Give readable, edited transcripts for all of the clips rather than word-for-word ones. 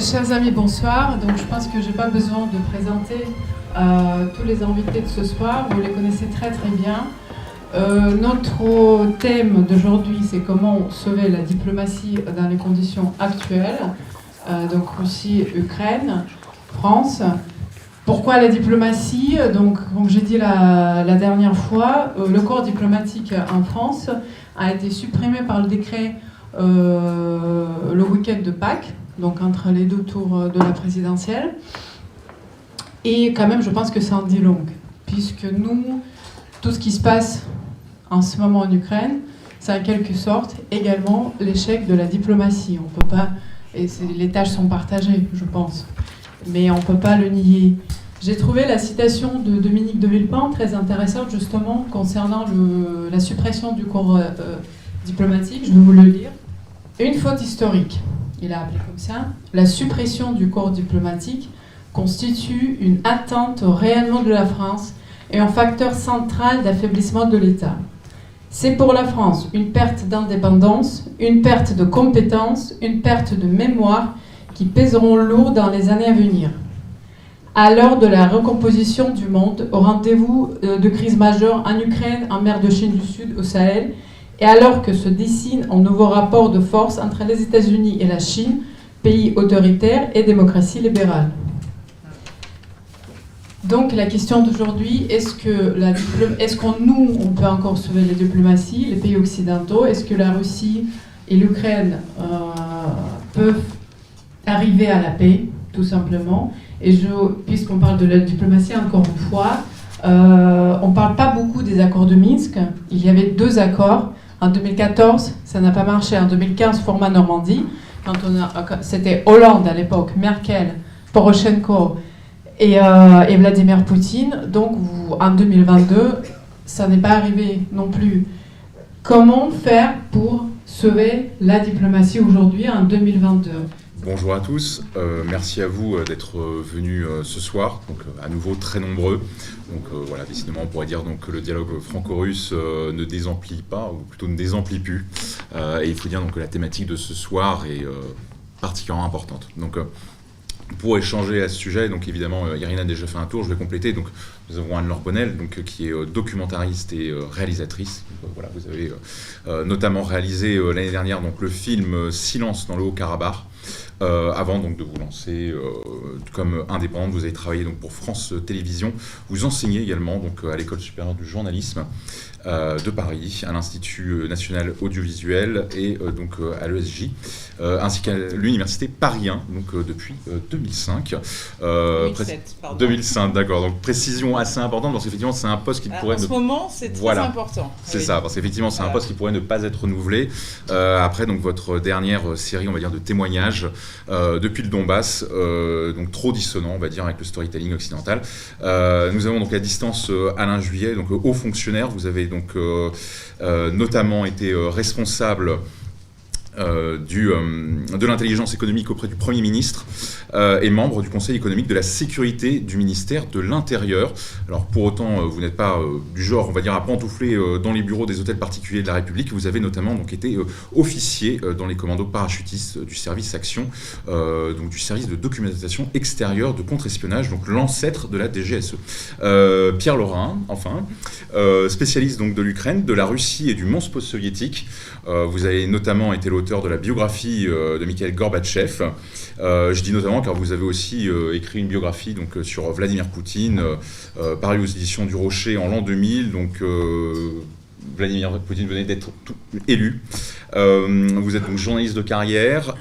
Chers amis, bonsoir. Donc, je pense que je n'ai pas besoin de présenter tous les invités de ce soir. Vous les connaissez très très bien. Notre thème d'aujourd'hui, c'est comment sauver la diplomatie dans les conditions actuelles. Donc Russie, Ukraine, France. Pourquoi la diplomatie? Donc, comme j'ai dit la dernière fois, le corps diplomatique en France a été supprimé par le décret le week-end de Pâques, donc entre les deux tours de la présidentielle. Et quand même, je pense que ça en dit long, puisque nous, tout ce qui se passe en ce moment en Ukraine, c'est en quelque sorte également l'échec de la diplomatie. On peut pas, et les tâches sont partagées, je pense, mais on ne peut pas le nier. J'ai trouvé la citation de Dominique de Villepin très intéressante, justement, concernant la suppression du corps diplomatique. Je vais vous le lire. Une faute historique, il a appelé comme ça. La suppression du corps diplomatique constitue une atteinte au rayonnement de la France et un facteur central d'affaiblissement de l'État. C'est pour la France une perte d'indépendance, une perte de compétences, une perte de mémoire qui pèseront lourd dans les années à venir. À l'heure de la recomposition du monde, au rendez-vous de crises majeures en Ukraine, en mer de Chine du Sud, au Sahel, et alors que se dessine un nouveau rapport de force entre les États-Unis et la Chine, pays autoritaire et démocratie libérale. Donc la question d'aujourd'hui, est-ce qu'on peut encore sauver la diplomatie, les pays occidentaux? Est-ce que la Russie et l'Ukraine peuvent arriver à la paix, tout simplement? Et puisqu'on parle de la diplomatie, encore une fois, on ne parle pas beaucoup des accords de Minsk. Il y avait 2 accords. En 2014, ça n'a pas marché. En 2015, format Normandie. C'était Hollande à l'époque, Merkel, Poroshenko et Vladimir Poutine. Donc, en 2022, ça n'est pas arrivé non plus. Comment faire pour sauver la diplomatie aujourd'hui, en 2022 ? Bonjour à tous, merci à vous d'être venus ce soir, donc à nouveau très nombreux. Donc voilà, décidément on pourrait dire donc, que le dialogue franco-russe ne désemplit pas, ou plutôt ne désemplit plus. Et il faut dire donc, que la thématique de ce soir est particulièrement importante. Donc, pour échanger à ce sujet, donc évidemment Irina a déjà fait un tour, je vais compléter. Donc, nous avons Anne-Laure Bonnel, donc, qui est documentariste et réalisatrice. Voilà, vous avez notamment réalisé l'année dernière donc, le film Silence dans le Haut-Karabakh. Avant donc de vous lancer comme indépendante, vous avez travaillé donc pour France Télévisions. Vous enseignez également donc à l'École supérieure du journalisme de Paris, à l'Institut national audiovisuel et donc à l'ESJ, ainsi qu'à l'Université Paris 1, donc depuis 2005. 2007, pardon. 2005, d'accord. Donc précision assez importante parce qu'effectivement c'est un poste qui pourrait... En ce moment, c'est très important. C'est oui. ça, parce qu'effectivement c'est un poste qui pourrait ne pas être renouvelé. Après donc votre dernière série, on va dire, de témoignages depuis le Donbass, donc trop dissonant, on va dire, avec le storytelling occidental. Nous avons donc à distance Alain Juillet, donc haut fonctionnaire. Vous avez donc notamment été responsable de l'intelligence économique auprès du Premier ministre et membre du Conseil économique de la sécurité du ministère de l'Intérieur. Alors pour autant, vous n'êtes pas du genre, on va dire, à pantoufler dans les bureaux des hôtels particuliers de la République. Vous avez notamment donc été officier dans les commandos parachutistes du service Action, donc du service de documentation extérieure de contre-espionnage, donc l'ancêtre de la DGSE. Pierre Laurin, enfin, spécialiste donc de l'Ukraine, de la Russie et du monstre post-soviétique. Vous avez notamment été l'auteur de la biographie de Mikhail Gorbatchev. Je dis notamment car vous avez aussi écrit une biographie donc, sur Vladimir Poutine, paru aux éditions du Rocher en l'an 2000. Donc, Vladimir Poutine venait d'être élu. Vous êtes donc journaliste de carrière.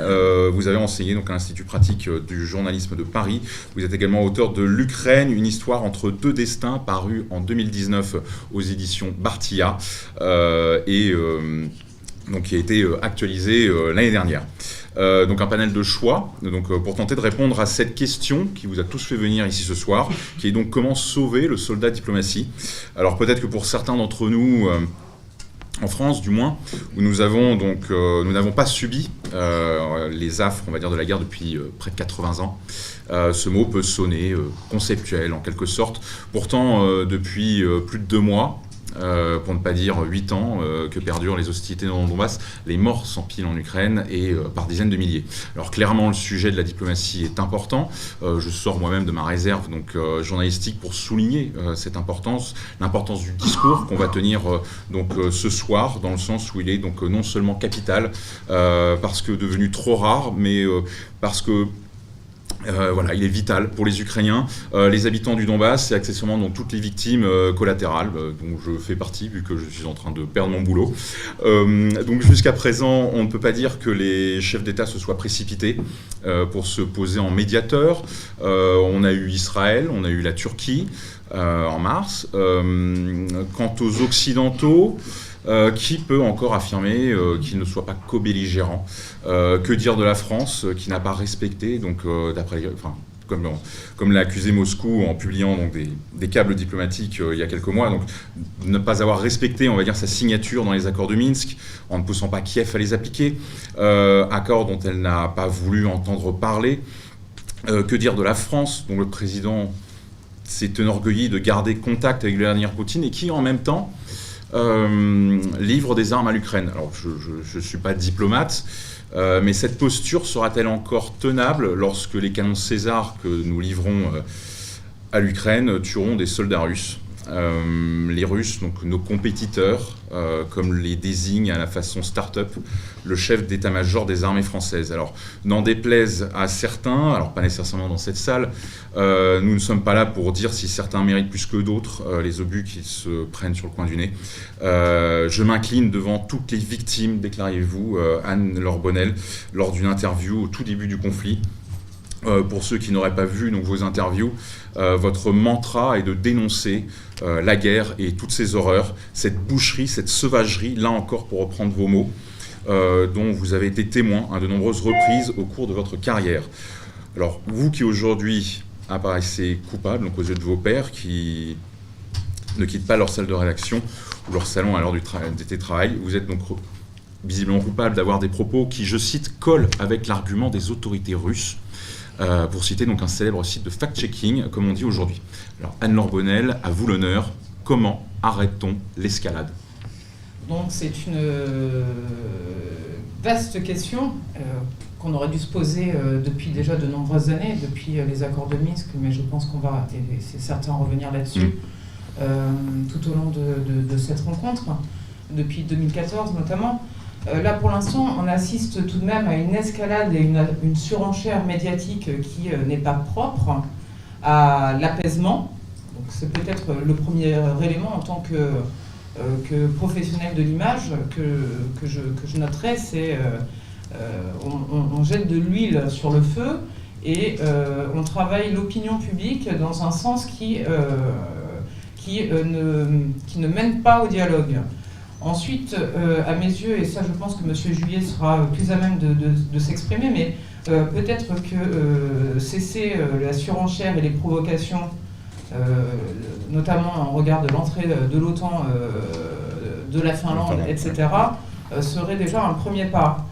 Vous avez enseigné donc, à l'Institut pratique du journalisme de Paris. Vous êtes également auteur de L'Ukraine, une histoire entre 2 destins, paru en 2019 aux éditions Bartilla. Donc, qui a été actualisé l'année dernière. Donc un panel de choix donc, pour tenter de répondre à cette question qui vous a tous fait venir ici ce soir, qui est donc comment sauver le soldat diplomatie. Alors peut-être que pour certains d'entre nous, en France du moins, où nous n'avons pas subi les affres, on va dire, de la guerre depuis près de 80 ans. Ce mot peut sonner conceptuel en quelque sorte. Pourtant, depuis plus de 2 mois, pour ne pas dire 8 ans, que perdurent les hostilités dans le Donbass. Les morts s'empilent en Ukraine et par dizaines de milliers. Alors clairement, le sujet de la diplomatie est important. Je sors moi-même de ma réserve journalistique pour souligner cette importance, l'importance du discours qu'on va tenir ce soir, dans le sens où il est non seulement capital, parce que devenu trop rare, mais parce que il est vital pour les Ukrainiens, les habitants du Donbass et accessoirement toutes les victimes collatérales, dont je fais partie vu que je suis en train de perdre mon boulot. Donc jusqu'à présent, on ne peut pas dire que les chefs d'État se soient précipités pour se poser en médiateur. On a eu Israël, on a eu la Turquie en mars. Quant aux Occidentaux, qui peut encore affirmer qu'il ne soit pas co-belligérant? Que dire de la France qui n'a pas respecté, comme l'a accusé Moscou en publiant des câbles diplomatiques il y a quelques mois, donc ne pas avoir respecté, on va dire, sa signature dans les accords de Minsk, en ne poussant pas Kiev à les appliquer, accords dont elle n'a pas voulu entendre parler. Que dire de la France, dont le président s'est enorgueilli de garder contact avec Vladimir Poutine et qui, en même temps, livre des armes à l'Ukraine. Alors, je ne suis pas diplomate, mais cette posture sera-t-elle encore tenable lorsque les canons César que nous livrons à l'Ukraine tueront des soldats russes? Les Russes, donc nos compétiteurs, comme les désigne à la façon start-up le chef d'état-major des armées françaises. Alors, n'en déplaise à certains, alors pas nécessairement dans cette salle, nous ne sommes pas là pour dire si certains méritent plus que d'autres les obus qu'ils se prennent sur le coin du nez. Je m'incline devant toutes les victimes, déclariez-vous, Anne-Laure Bonnel, lors d'une interview au tout début du conflit. Pour ceux qui n'auraient pas vu vos interviews, votre mantra est de dénoncer la guerre et toutes ses horreurs, cette boucherie, cette sauvagerie, là encore pour reprendre vos mots, dont vous avez été témoin à de nombreuses reprises au cours de votre carrière. Alors, vous qui aujourd'hui apparaissez coupable, donc aux yeux de vos pairs, qui ne quittent pas leur salle de rédaction ou leur salon à l'heure du télétravail, vous êtes donc visiblement coupable d'avoir des propos qui, je cite, collent avec l'argument des autorités russes, pour citer un célèbre site de fact-checking, comme on dit aujourd'hui. Alors, Anne-Laure Bonnel, à vous l'honneur, comment arrête-t-on l'escalade? Donc c'est une vaste question qu'on aurait dû se poser depuis déjà de nombreuses années, depuis les accords de Minsk, mais je pense qu'on va, et c'est certain, revenir là-dessus tout au long de cette rencontre, depuis 2014 notamment. Là, pour l'instant, on assiste tout de même à une escalade et une surenchère médiatique qui n'est pas propre à l'apaisement. Donc, c'est peut-être le premier élément en tant que professionnel de l'image que je noterais, c'est on jette de l'huile sur le feu et on travaille l'opinion publique dans un sens qui ne mène pas au dialogue. Ensuite, à mes yeux, et ça je pense que M. Juillet sera plus à même de s'exprimer, mais peut-être que cesser la surenchère et les provocations, notamment en regard de l'entrée de l'OTAN, de la Finlande, etc., serait déjà un premier pas.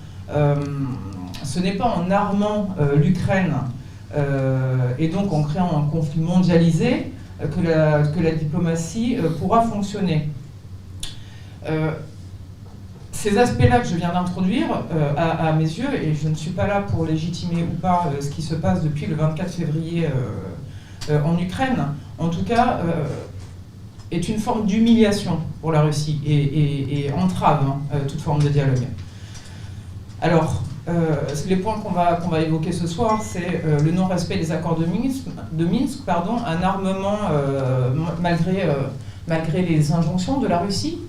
Ce n'est pas en armant l'Ukraine et donc en créant un conflit mondialisé que la diplomatie pourra fonctionner. Ces aspects-là que je viens d'introduire, à mes yeux, et je ne suis pas là pour légitimer ou pas ce qui se passe depuis le 24 février en Ukraine, en tout cas, est une forme d'humiliation pour la Russie et entrave toute forme de dialogue. Alors, les points qu'on va évoquer ce soir, c'est le non-respect des accords de Minsk, un armement malgré les injonctions de la Russie,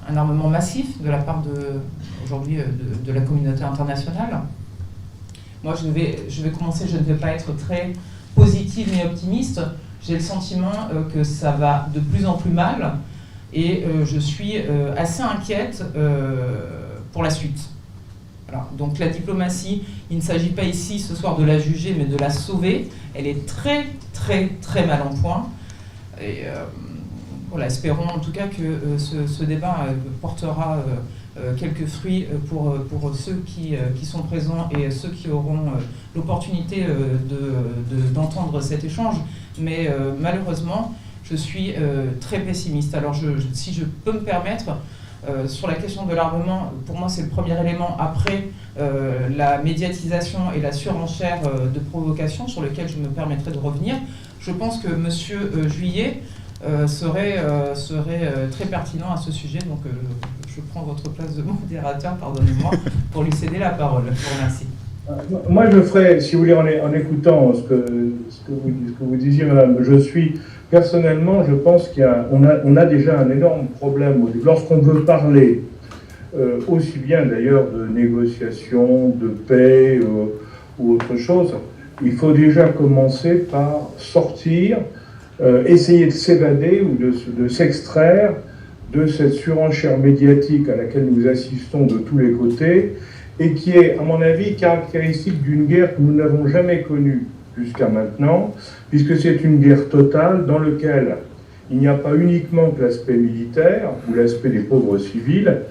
un armement massif de la part aujourd'hui de la communauté internationale. Moi, je vais commencer, je ne vais pas être très positive ni optimiste. J'ai le sentiment que ça va de plus en plus mal et je suis assez inquiète pour la suite. Alors, donc la diplomatie, il ne s'agit pas ici ce soir de la juger, mais de la sauver. Elle est très, très, très mal en point. Et voilà, espérons en tout cas que ce débat portera quelques fruits pour ceux qui sont présents et ceux qui auront l'opportunité d'entendre cet échange. Mais malheureusement, je je suis très pessimiste. Alors si je peux me permettre, sur la question de l'armement, pour moi c'est le premier élément après la médiatisation et la surenchère de provocation sur lequel je me permettrai de revenir. Je pense que M. Juillet serait très pertinent à ce sujet, donc je prends votre place de modérateur, pardonnez-moi, pour lui céder la parole. Je vous remercie. Moi, je ferai, si vous voulez, en écoutant ce que vous disiez, madame, personnellement, je pense qu'on a déjà un énorme problème. Lorsqu'on veut parler, aussi bien d'ailleurs de négociation, de paix ou autre chose, il faut déjà commencer par sortir, essayer de s'évader ou de s'extraire de cette surenchère médiatique à laquelle nous assistons de tous les côtés, et qui est, à mon avis, caractéristique d'une guerre que nous n'avons jamais connue jusqu'à maintenant, puisque c'est une guerre totale dans laquelle il n'y a pas uniquement que l'aspect militaire ou l'aspect des pauvres civils,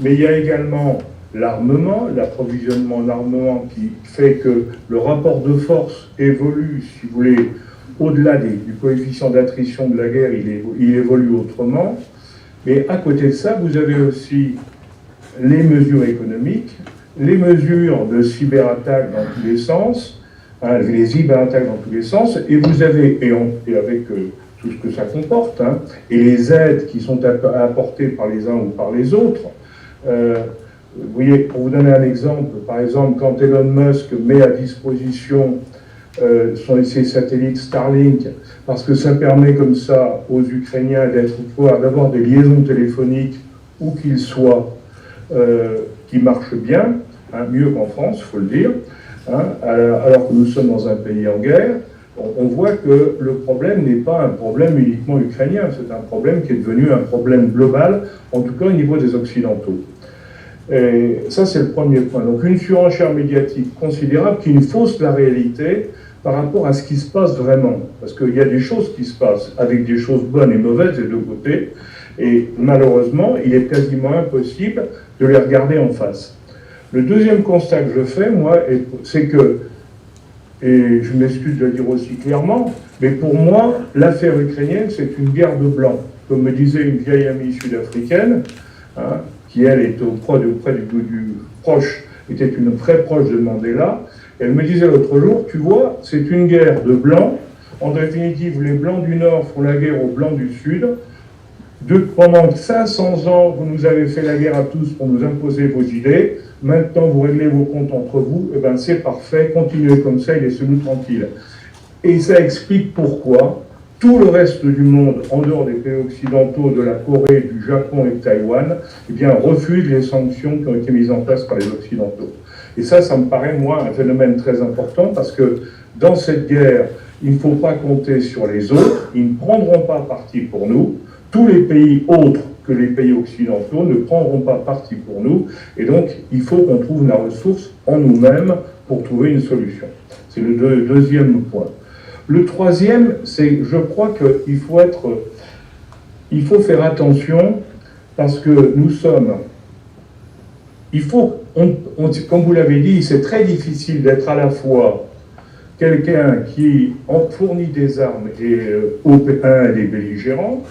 mais il y a également l'armement, l'approvisionnement en armement qui fait que le rapport de force évolue, si vous voulez, au-delà du coefficient d'attrition de la guerre, il évolue autrement. Mais à côté de ça, vous avez aussi les mesures économiques, les mesures de cyberattaques dans tous les sens, les cyberattaques dans tous les sens, et vous avez, et avec tout ce que ça comporte, et les aides qui sont apportées par les uns ou par les autres. Vous voyez, pour vous donner un exemple, par exemple, quand Elon Musk met à disposition ses satellites Starlink, parce que ça permet comme ça aux Ukrainiens d'avoir des liaisons téléphoniques où qu'ils soient, qui marchent bien, mieux qu'en France, il faut le dire, alors que nous sommes dans un pays en guerre. On voit que le problème n'est pas un problème uniquement ukrainien, c'est un problème qui est devenu un problème global, en tout cas au niveau des Occidentaux. Et ça, c'est le premier point. Donc une surenchère médiatique considérable qui fausse la réalité par rapport à ce qui se passe vraiment. Parce qu'il y a des choses qui se passent, avec des choses bonnes et mauvaises des deux côtés, et malheureusement, il est quasiment impossible de les regarder en face. Le deuxième constat que je fais, moi, c'est que, et je m'excuse de le dire aussi clairement, mais pour moi, l'affaire ukrainienne, c'est une guerre de blancs. Comme me disait une vieille amie sud-africaine, qui elle était était une très proche de Mandela, elle me disait l'autre jour, tu vois, c'est une guerre de blancs. En définitive, les blancs du Nord font la guerre aux blancs du Sud. Pendant 500 ans, vous nous avez fait la guerre à tous pour nous imposer vos idées. Maintenant, vous réglez vos comptes entre vous. Eh bien, c'est parfait. Continuez comme ça et laissez-nous tranquilles. Et ça explique pourquoi tout le reste du monde, en dehors des pays occidentaux, de la Corée, du Japon et de Taïwan, eh bien, refuse les sanctions qui ont été mises en place par les Occidentaux. Et ça me paraît, moi, un phénomène très important parce que dans cette guerre, il ne faut pas compter sur les autres. Ils ne prendront pas parti pour nous. Tous les pays autres que les pays occidentaux ne prendront pas parti pour nous. Et donc, il faut qu'on trouve la ressource en nous-mêmes pour trouver une solution. C'est le deuxième point. Le troisième, c'est, je crois qu'il faut faire attention parce que nous sommes... comme vous l'avez dit, c'est très difficile d'être à la fois quelqu'un qui fournit des armes aux des belligérants,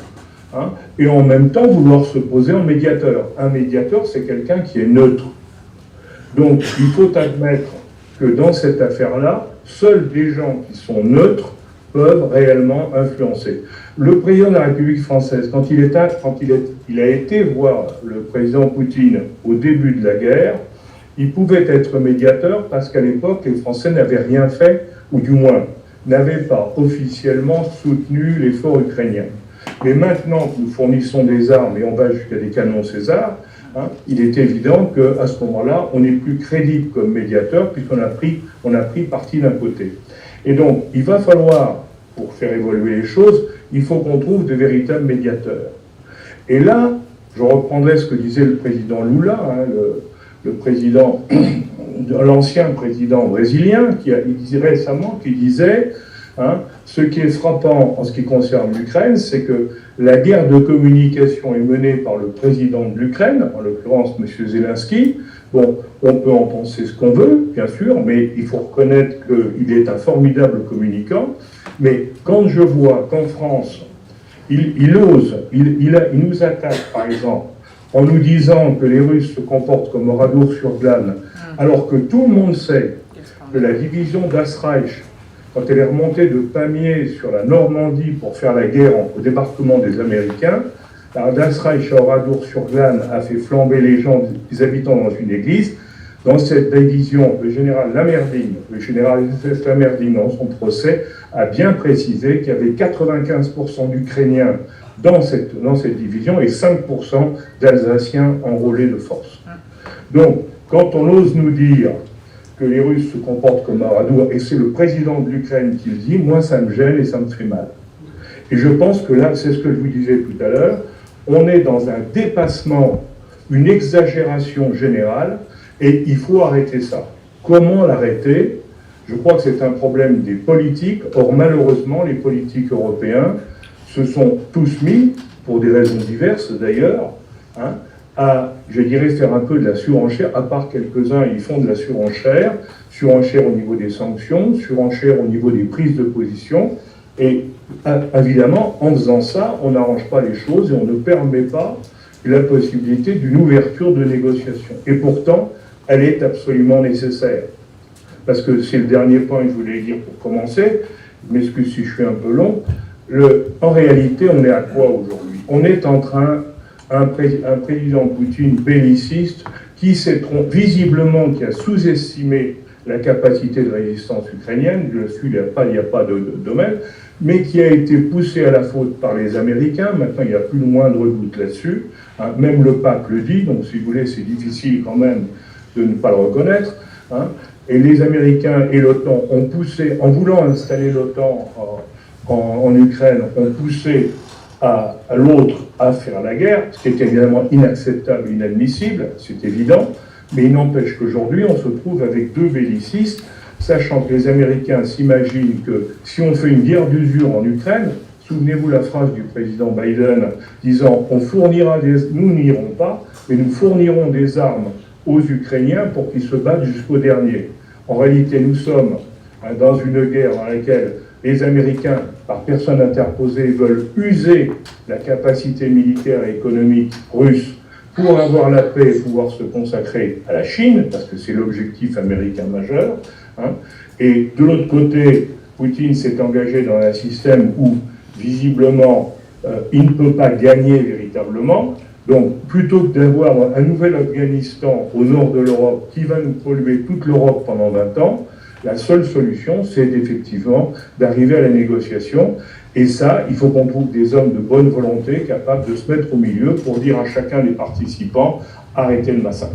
et en même temps vouloir se poser en médiateur. Un médiateur, c'est quelqu'un qui est neutre. Donc, il faut admettre que dans cette affaire-là, seuls des gens qui sont neutres peuvent réellement influencer. Le président de la République française, quand il a été voir le président Poutine au début de la guerre, il pouvait être médiateur parce qu'à l'époque, les Français n'avaient rien fait, ou du moins n'avaient pas officiellement soutenu l'effort ukrainien. Mais maintenant que nous fournissons des armes et on va jusqu'à des canons César, il est évident qu'à ce moment-là, on n'est plus crédible comme médiateur puisqu'on a pris parti d'un côté. Et donc, il va falloir, pour faire évoluer les choses, il faut qu'on trouve de véritables médiateurs. Et là, je reprendrai ce que disait le président Lula, l'ancien président brésilien, il disait récemment, ce qui est frappant en ce qui concerne l'Ukraine, c'est que la guerre de communication est menée par le président de l'Ukraine, en l'occurrence M. Zelensky. Bon, on peut en penser ce qu'on veut, bien sûr, mais il faut reconnaître qu'il est un formidable communicant. Mais quand je vois qu'en France, il ose, il nous attaque, par exemple, en nous disant que les Russes se comportent comme Oradour-sur-Glane, alors que tout le monde sait que la division d'Asreich, quand elle est remontée de Pamiers sur la Normandie pour faire la guerre au débarquement des Américains, d'Asreich à Oradour-sur-Glane a fait flamber les gens, les habitants dans une église. Dans cette division, le général Lammerding, dans son procès, a bien précisé qu'il y avait 95% d'Ukrainiens dans cette division et 5% d'Alsaciens enrôlés de force. Donc, quand on ose nous dire que les Russes se comportent comme Oradour, et c'est le président de l'Ukraine qui le dit, moi ça me gêne et ça me fait mal. Et je pense que là, c'est ce que je vous disais tout à l'heure, on est dans un dépassement, une exagération générale, et il faut arrêter ça. Comment l'arrêter? Je crois que c'est un problème des politiques. Or, malheureusement, les politiques européens se sont tous mis, pour des raisons diverses d'ailleurs, à, je dirais, faire un peu de la surenchère, à part quelques-uns, ils font de la surenchère au niveau des sanctions, surenchère au niveau des prises de position, et évidemment, en faisant ça, on n'arrange pas les choses et on ne permet pas la possibilité d'une ouverture de négociation. Et pourtant, elle est absolument nécessaire. Parce que c'est le dernier point que je voulais dire pour commencer, je m'excuse si je suis un peu long, en réalité, on est à quoi aujourd'hui? On est en train, un président Poutine belliciste qui s'est visiblement, qui a sous-estimé la capacité de résistance ukrainienne, il n'y a pas de domaine, mais qui a été poussé à la faute par les Américains. Maintenant, il n'y a plus le moindre doute là-dessus. Même le pape le dit, donc si vous voulez, c'est difficile quand même de ne pas le reconnaître. Et les Américains et l'OTAN ont poussé, en voulant installer l'OTAN en Ukraine, ont poussé à l'autre à faire la guerre, ce qui est évidemment inacceptable, inadmissible, c'est évident, mais il n'empêche qu'aujourd'hui, on se trouve avec deux bellicistes, sachant que les Américains s'imaginent que si on fait une guerre d'usure en Ukraine, souvenez-vous la phrase du président Biden disant « on fournira nous n'irons pas, mais nous fournirons des armes aux Ukrainiens pour qu'ils se battent jusqu'au dernier ». En réalité, nous sommes dans une guerre dans laquelle les Américains, par personne interposée, veulent user la capacité militaire et économique russe pour avoir la paix et pouvoir se consacrer à la Chine, parce que c'est l'objectif américain majeur. Et de l'autre côté, Poutine s'est engagé dans un système où, visiblement, il ne peut pas gagner véritablement. Donc, plutôt que d'avoir un nouvel Afghanistan au nord de l'Europe qui va nous polluer toute l'Europe pendant 20 ans, la seule solution, c'est effectivement d'arriver à la négociation. Et ça, il faut qu'on trouve des hommes de bonne volonté capables de se mettre au milieu pour dire à chacun des participants « arrêtez le massacre ».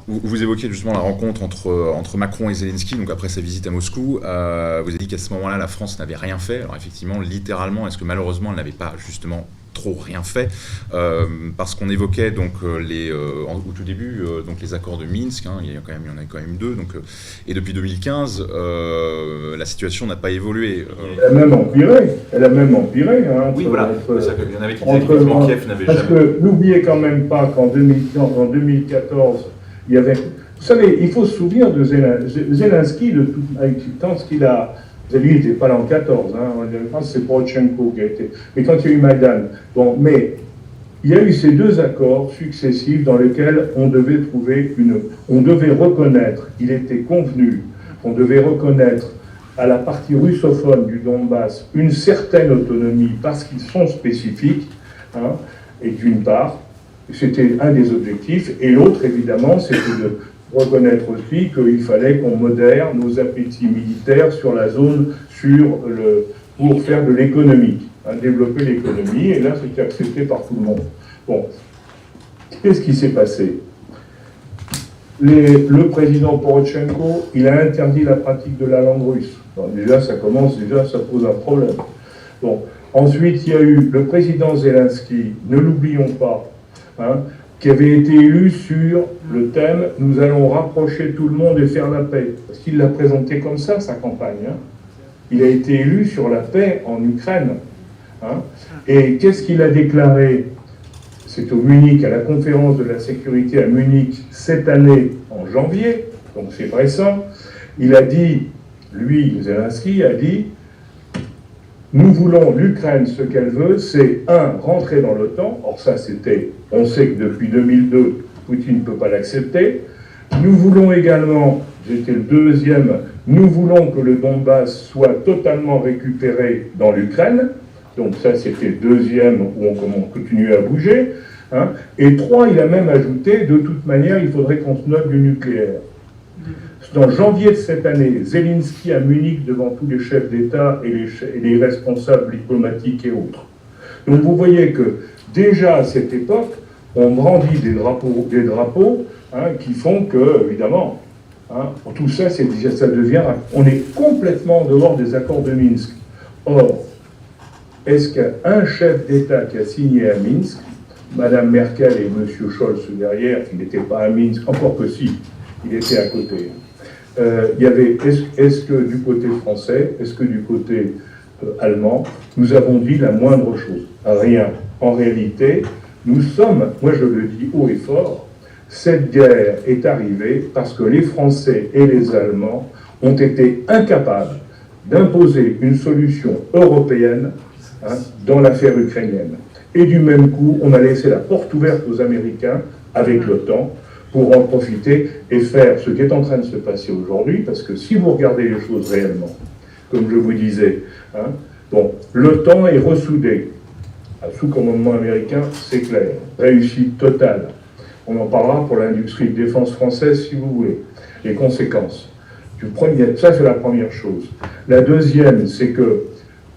Vous évoquiez justement la rencontre entre Macron et Zelensky, donc après sa visite à Moscou. Vous avez dit qu'à ce moment-là, la France n'avait rien fait. Alors effectivement, littéralement, est-ce que malheureusement, elle n'avait pas justement trop rien fait, parce qu'on évoquait donc au tout début donc les accords de Minsk, il y en a quand même deux, donc et depuis 2015 la situation n'a pas évolué. Elle a même empiré. Oui, voilà. Il y en avait qui disaient que Kiev n'avait jamais. Parce que n'oubliez quand même pas qu'en 2014, il y avait. Vous savez, il faut se souvenir de Zelensky, avec tant ce qu'il a. Lui, il n'était pas là en 14, je pense que c'est Poroshenko qui a été. Mais quand il y a eu Maïdan. Bon, mais il y a eu ces deux accords successifs dans lesquels on devait reconnaître, il était convenu qu'on devait reconnaître à la partie russophone du Donbass une certaine autonomie parce qu'ils sont spécifiques, et d'une part, c'était un des objectifs, et l'autre, évidemment, c'était de reconnaître aussi qu'il fallait qu'on modère nos appétits militaires sur la zone, pour faire de l'économie, développer l'économie, et là c'était accepté par tout le monde. Bon, qu'est-ce qui s'est passé? Le président Poroshenko, il a interdit la pratique de la langue russe. Donc déjà ça pose un problème. Bon, ensuite il y a eu le président Zelensky, ne l'oublions pas, qui avait été élu sur le thème « Nous allons rapprocher tout le monde et faire la paix ». Parce qu'il l'a présenté comme ça, sa campagne. Il a été élu sur la paix en Ukraine. Et qu'est-ce qu'il a déclaré? C'est au Munich, à la conférence de la sécurité à Munich, cette année, en janvier, donc c'est récent. Il a dit, lui, Zelensky, a dit « Nous voulons, l'Ukraine, ce qu'elle veut, c'est, rentrer dans l'OTAN. Or ça, on sait que depuis 2002, Poutine ne peut pas l'accepter. Nous voulons également, j'étais le deuxième, nous voulons que le Donbass soit totalement récupéré dans l'Ukraine. Donc ça, c'était le deuxième où on continuait à bouger. Hein. Et 3, il a même ajouté, de toute manière, il faudrait qu'on se note du nucléaire. En janvier de cette année, Zelensky à Munich devant tous les chefs d'État et les responsables diplomatiques et autres. Donc vous voyez que déjà à cette époque, on brandit des drapeaux qui font que, évidemment, tout ça, ça devient... On est complètement en dehors des accords de Minsk. Or, est-ce qu'un chef d'État qui a signé à Minsk, Madame Merkel et Monsieur Scholz derrière, qui n'étaient pas à Minsk, encore que si, il était à côté. Est-ce que du côté français, est-ce que du côté allemand, nous avons dit la moindre chose? Rien. En réalité, nous sommes, moi je le dis haut et fort, cette guerre est arrivée parce que les Français et les Allemands ont été incapables d'imposer une solution européenne dans l'affaire ukrainienne. Et du même coup, on a laissé la porte ouverte aux Américains avec l'OTAN pour en profiter et faire ce qui est en train de se passer aujourd'hui, parce que si vous regardez les choses réellement, comme je vous disais, l'OTAN est ressoudée. Sous commandement américain, c'est clair. Réussite totale. On en parlera pour l'industrie de défense française, si vous voulez. Les conséquences. Ça, c'est la première chose. La deuxième, c'est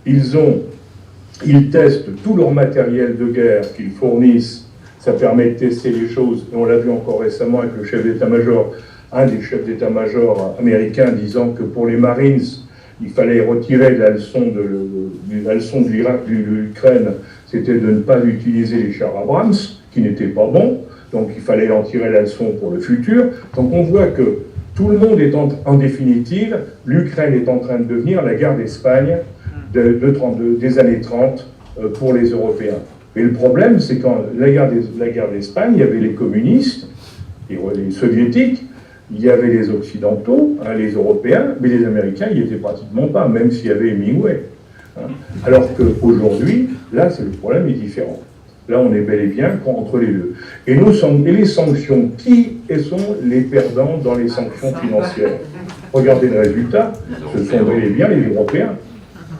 qu'ils testent tout leur matériel de guerre qu'ils fournissent. Ça permet de tester les choses. Et on l'a vu encore récemment avec le chef d'état-major, un des chefs d'état-major américains disant que pour les Marines, il fallait retirer la leçon de l'Ukraine, c'était de ne pas utiliser les chars Abrams, qui n'étaient pas bons, donc il fallait en tirer la leçon pour le futur. Donc on voit que tout le monde est en définitive, l'Ukraine est en train de devenir la guerre d'Espagne des années 30 pour les Européens. Et le problème, c'est qu'en la guerre d'Espagne, il y avait les communistes, les soviétiques, il y avait les occidentaux, les Européens, mais les Américains, ils n'y étaient pratiquement pas, même s'il y avait Hemingway. Alors qu'aujourd'hui, là, le problème est différent. Là, on est bel et bien entre les deux. Et les sanctions, qui sont les perdants dans les sanctions financières? Regardez le résultat, ce sont bel et bien les Européens.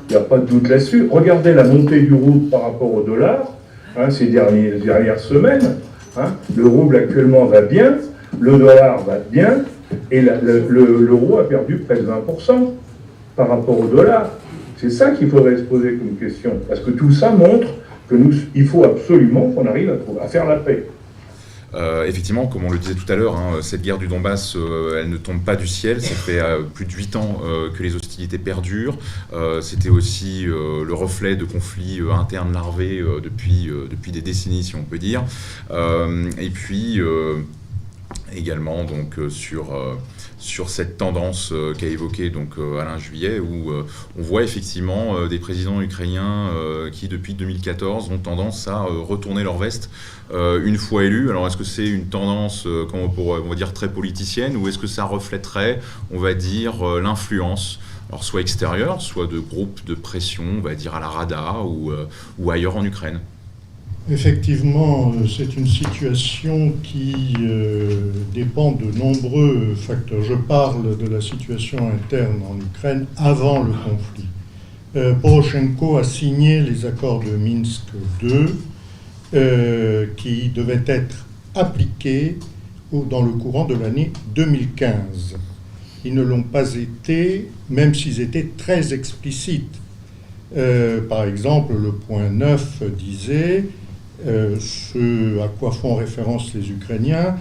Il n'y a pas de doute là-dessus. Regardez la montée du rouble par rapport au dollar, ces dernières semaines. Le rouble actuellement va bien, le dollar va bien, et l'euro a perdu près de 20% par rapport au dollar. C'est ça qu'il faudrait se poser comme question. Parce que tout ça montre qu'il faut absolument qu'on arrive à faire la paix. Effectivement, comme on le disait tout à l'heure, cette guerre du Donbass, elle ne tombe pas du ciel. Ça fait plus de 8 ans que les hostilités perdurent. C'était aussi le reflet de conflits internes larvés depuis des décennies, si on peut dire. Et puis également donc sur cette tendance qu'a évoquée Alain Juillet, où on voit effectivement des présidents ukrainiens qui, depuis 2014, ont tendance à retourner leur veste une fois élus. Alors, est-ce que c'est une tendance, on va dire, très politicienne, ou est-ce que ça reflèterait, on va dire, l'influence, alors soit extérieure, soit de groupes de pression, on va dire à la Rada ou ailleurs en Ukraine? Effectivement, c'est une situation qui dépend de nombreux facteurs. Je parle de la situation interne en Ukraine avant le conflit. Poroshenko a signé les accords de Minsk II qui devaient être appliqués dans le courant de l'année 2015. Ils ne l'ont pas été, même s'ils étaient très explicites. Par exemple, le point 9 disait... ce à quoi font référence les Ukrainiens,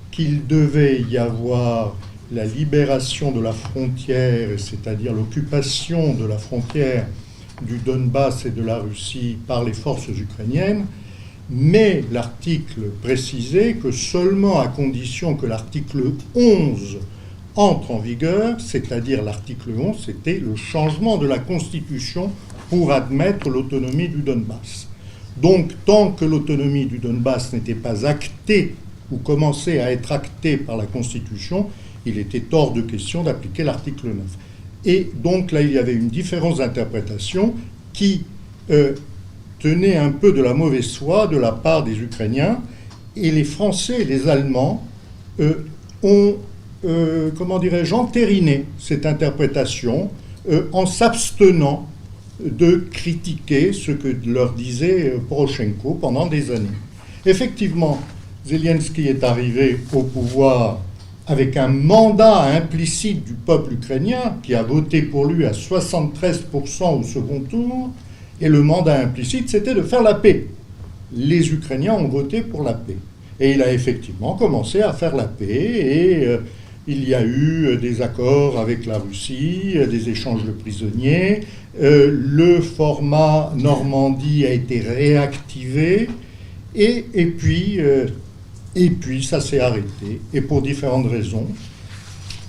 qu'il devait y avoir la libération de la frontière, c'est-à-dire l'occupation de la frontière du Donbass et de la Russie par les forces ukrainiennes, mais l'article précisait que seulement à condition que l'article 11 entre en vigueur, c'est-à-dire l'article 11, c'était le changement de la Constitution pour admettre l'autonomie du Donbass. Donc, tant que l'autonomie du Donbass n'était pas actée ou commençait à être actée par la Constitution, il était hors de question d'appliquer l'article 9. Et donc là, il y avait une différence d'interprétation qui tenait un peu de la mauvaise foi de la part des Ukrainiens, et les Français et les Allemands ont, comment dirais-je, entériné cette interprétation en s'abstenant de critiquer ce que leur disait Poroshenko pendant des années. Effectivement, Zelensky est arrivé au pouvoir avec un mandat implicite du peuple ukrainien qui a voté pour lui à 73% au second tour, et le mandat implicite, c'était de faire la paix. Les Ukrainiens ont voté pour la paix. Et il a effectivement commencé à faire la paix, et il y a eu des accords avec la Russie, des échanges de prisonniers, le format Normandie a été réactivé, et puis ça s'est arrêté, et pour différentes raisons.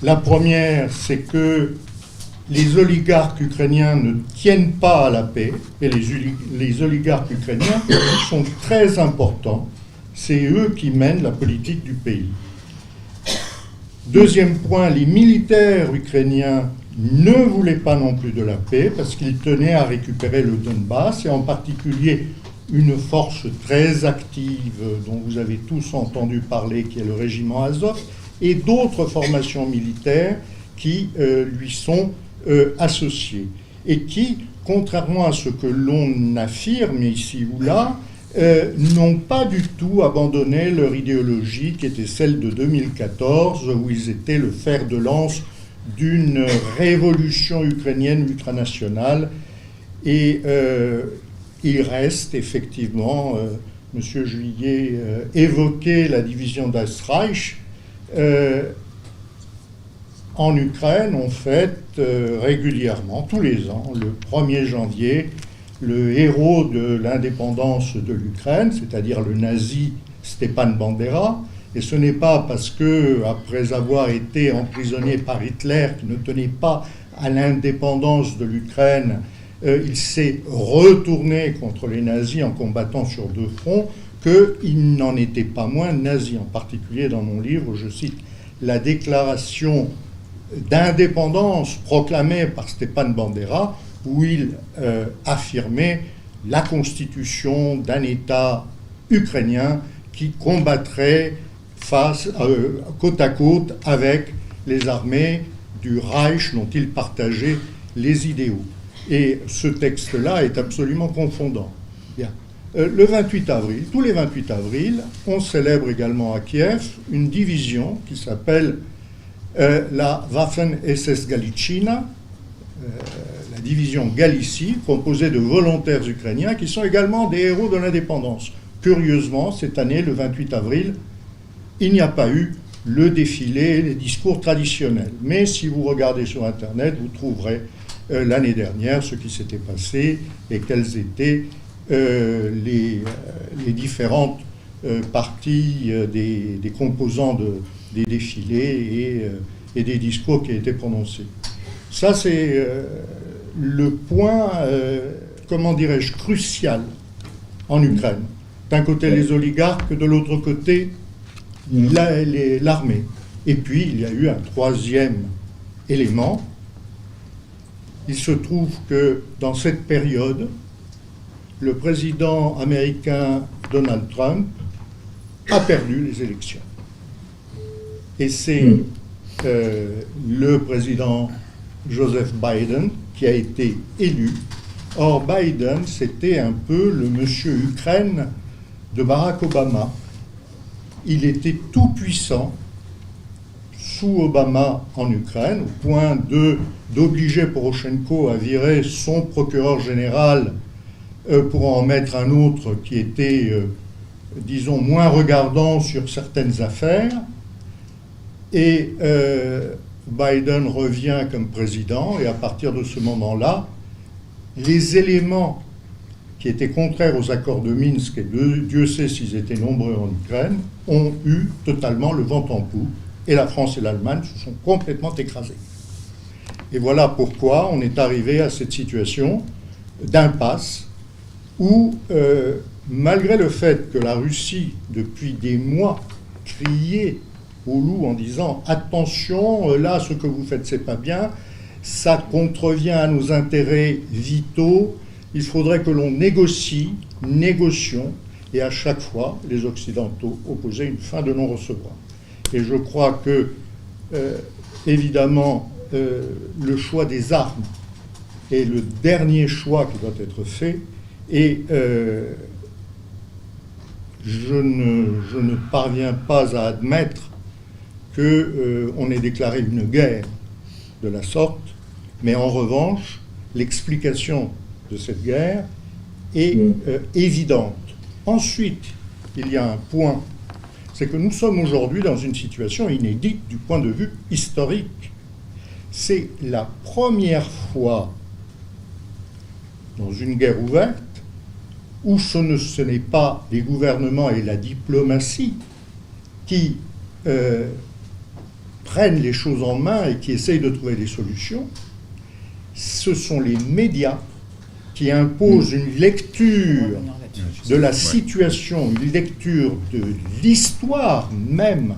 La première, c'est que les oligarques ukrainiens ne tiennent pas à la paix, et les oligarques ukrainiens sont très importants. C'est eux qui mènent la politique du pays. Deuxième point, les militaires ukrainiens ne voulaient pas non plus de la paix parce qu'ils tenaient à récupérer le Donbass, et en particulier une force très active dont vous avez tous entendu parler, qui est le régiment Azov, et d'autres formations militaires qui lui sont associées, et qui, contrairement à ce que l'on affirme ici ou là, n'ont pas du tout abandonné leur idéologie qui était celle de 2014, où ils étaient le fer de lance d'une révolution ukrainienne ultranationale. Et il reste effectivement, M. Juillet évoquait la division das Reich. En Ukraine, on fête régulièrement, tous les ans, le 1er janvier, le héros de l'indépendance de l'Ukraine, c'est-à-dire le nazi Stepan Bandera. Et ce n'est pas parce que, après avoir été emprisonné par Hitler, qui ne tenait pas à l'indépendance de l'Ukraine, il s'est retourné contre les nazis en combattant sur deux fronts, qu'il n'en était pas moins nazi. En particulier, dans mon livre, je cite la déclaration d'indépendance proclamée par Stepan Bandera, où il affirmait la constitution d'un État ukrainien qui combattrait côte à côte avec les armées du Reich dont il partageait les idéaux. Et ce texte-là est absolument confondant. Bien. Le 28 avril, tous les 28 avril, on célèbre également à Kiev une division qui s'appelle la Waffen-SS Galicina, la division Galicie, composée de volontaires ukrainiens qui sont également des héros de l'indépendance. Curieusement, cette année, le 28 avril, il n'y a pas eu le défilé, les discours traditionnels. Mais si vous regardez sur Internet, vous trouverez l'année dernière ce qui s'était passé et quelles étaient les différentes parties des composants des défilés et des discours qui a été prononcés. Ça, c'est le point, comment dirais-je, crucial en Ukraine. D'un côté, les oligarques, de l'autre côté, l'armée. Et puis, il y a eu un troisième élément. Il se trouve que dans cette période, le président américain Donald Trump a perdu les élections. Et c'est le président Joseph Biden qui a été élu. Or, Biden, c'était un peu le monsieur Ukraine de Barack Obama. Il était tout puissant sous Obama en Ukraine, au point d'obliger Poroshenko à virer son procureur général pour en mettre un autre qui était, disons, moins regardant sur certaines affaires. Et Biden revient comme président, et à partir de ce moment-là, les éléments qui étaient contraires aux accords de Minsk, et Dieu sait s'ils étaient nombreux en Ukraine, ont eu totalement le vent en poupe, et la France et l'Allemagne se sont complètement écrasées. Et voilà pourquoi on est arrivé à cette situation d'impasse où, malgré le fait que la Russie, depuis des mois, criait au loup en disant « Attention, là, ce que vous faites, c'est pas bien, ça contrevient à nos intérêts vitaux, il faudrait que l'on négocions, et à chaque fois, les Occidentaux opposaient une fin de non-recevoir. Et je crois que, évidemment, le choix des armes est le dernier choix qui doit être fait, et je ne parviens pas à admettre qu'on ait déclaré une guerre de la sorte, mais en revanche, l'explication de cette guerre est évidente. Ensuite, il y a un point, c'est que nous sommes aujourd'hui dans une situation inédite du point de vue historique. C'est la première fois dans une guerre ouverte où ce n'est pas les gouvernements et la diplomatie qui prennent les choses en main et qui essayent de trouver des solutions, ce sont les médias qui imposent une lecture de la situation, une lecture de l'histoire même,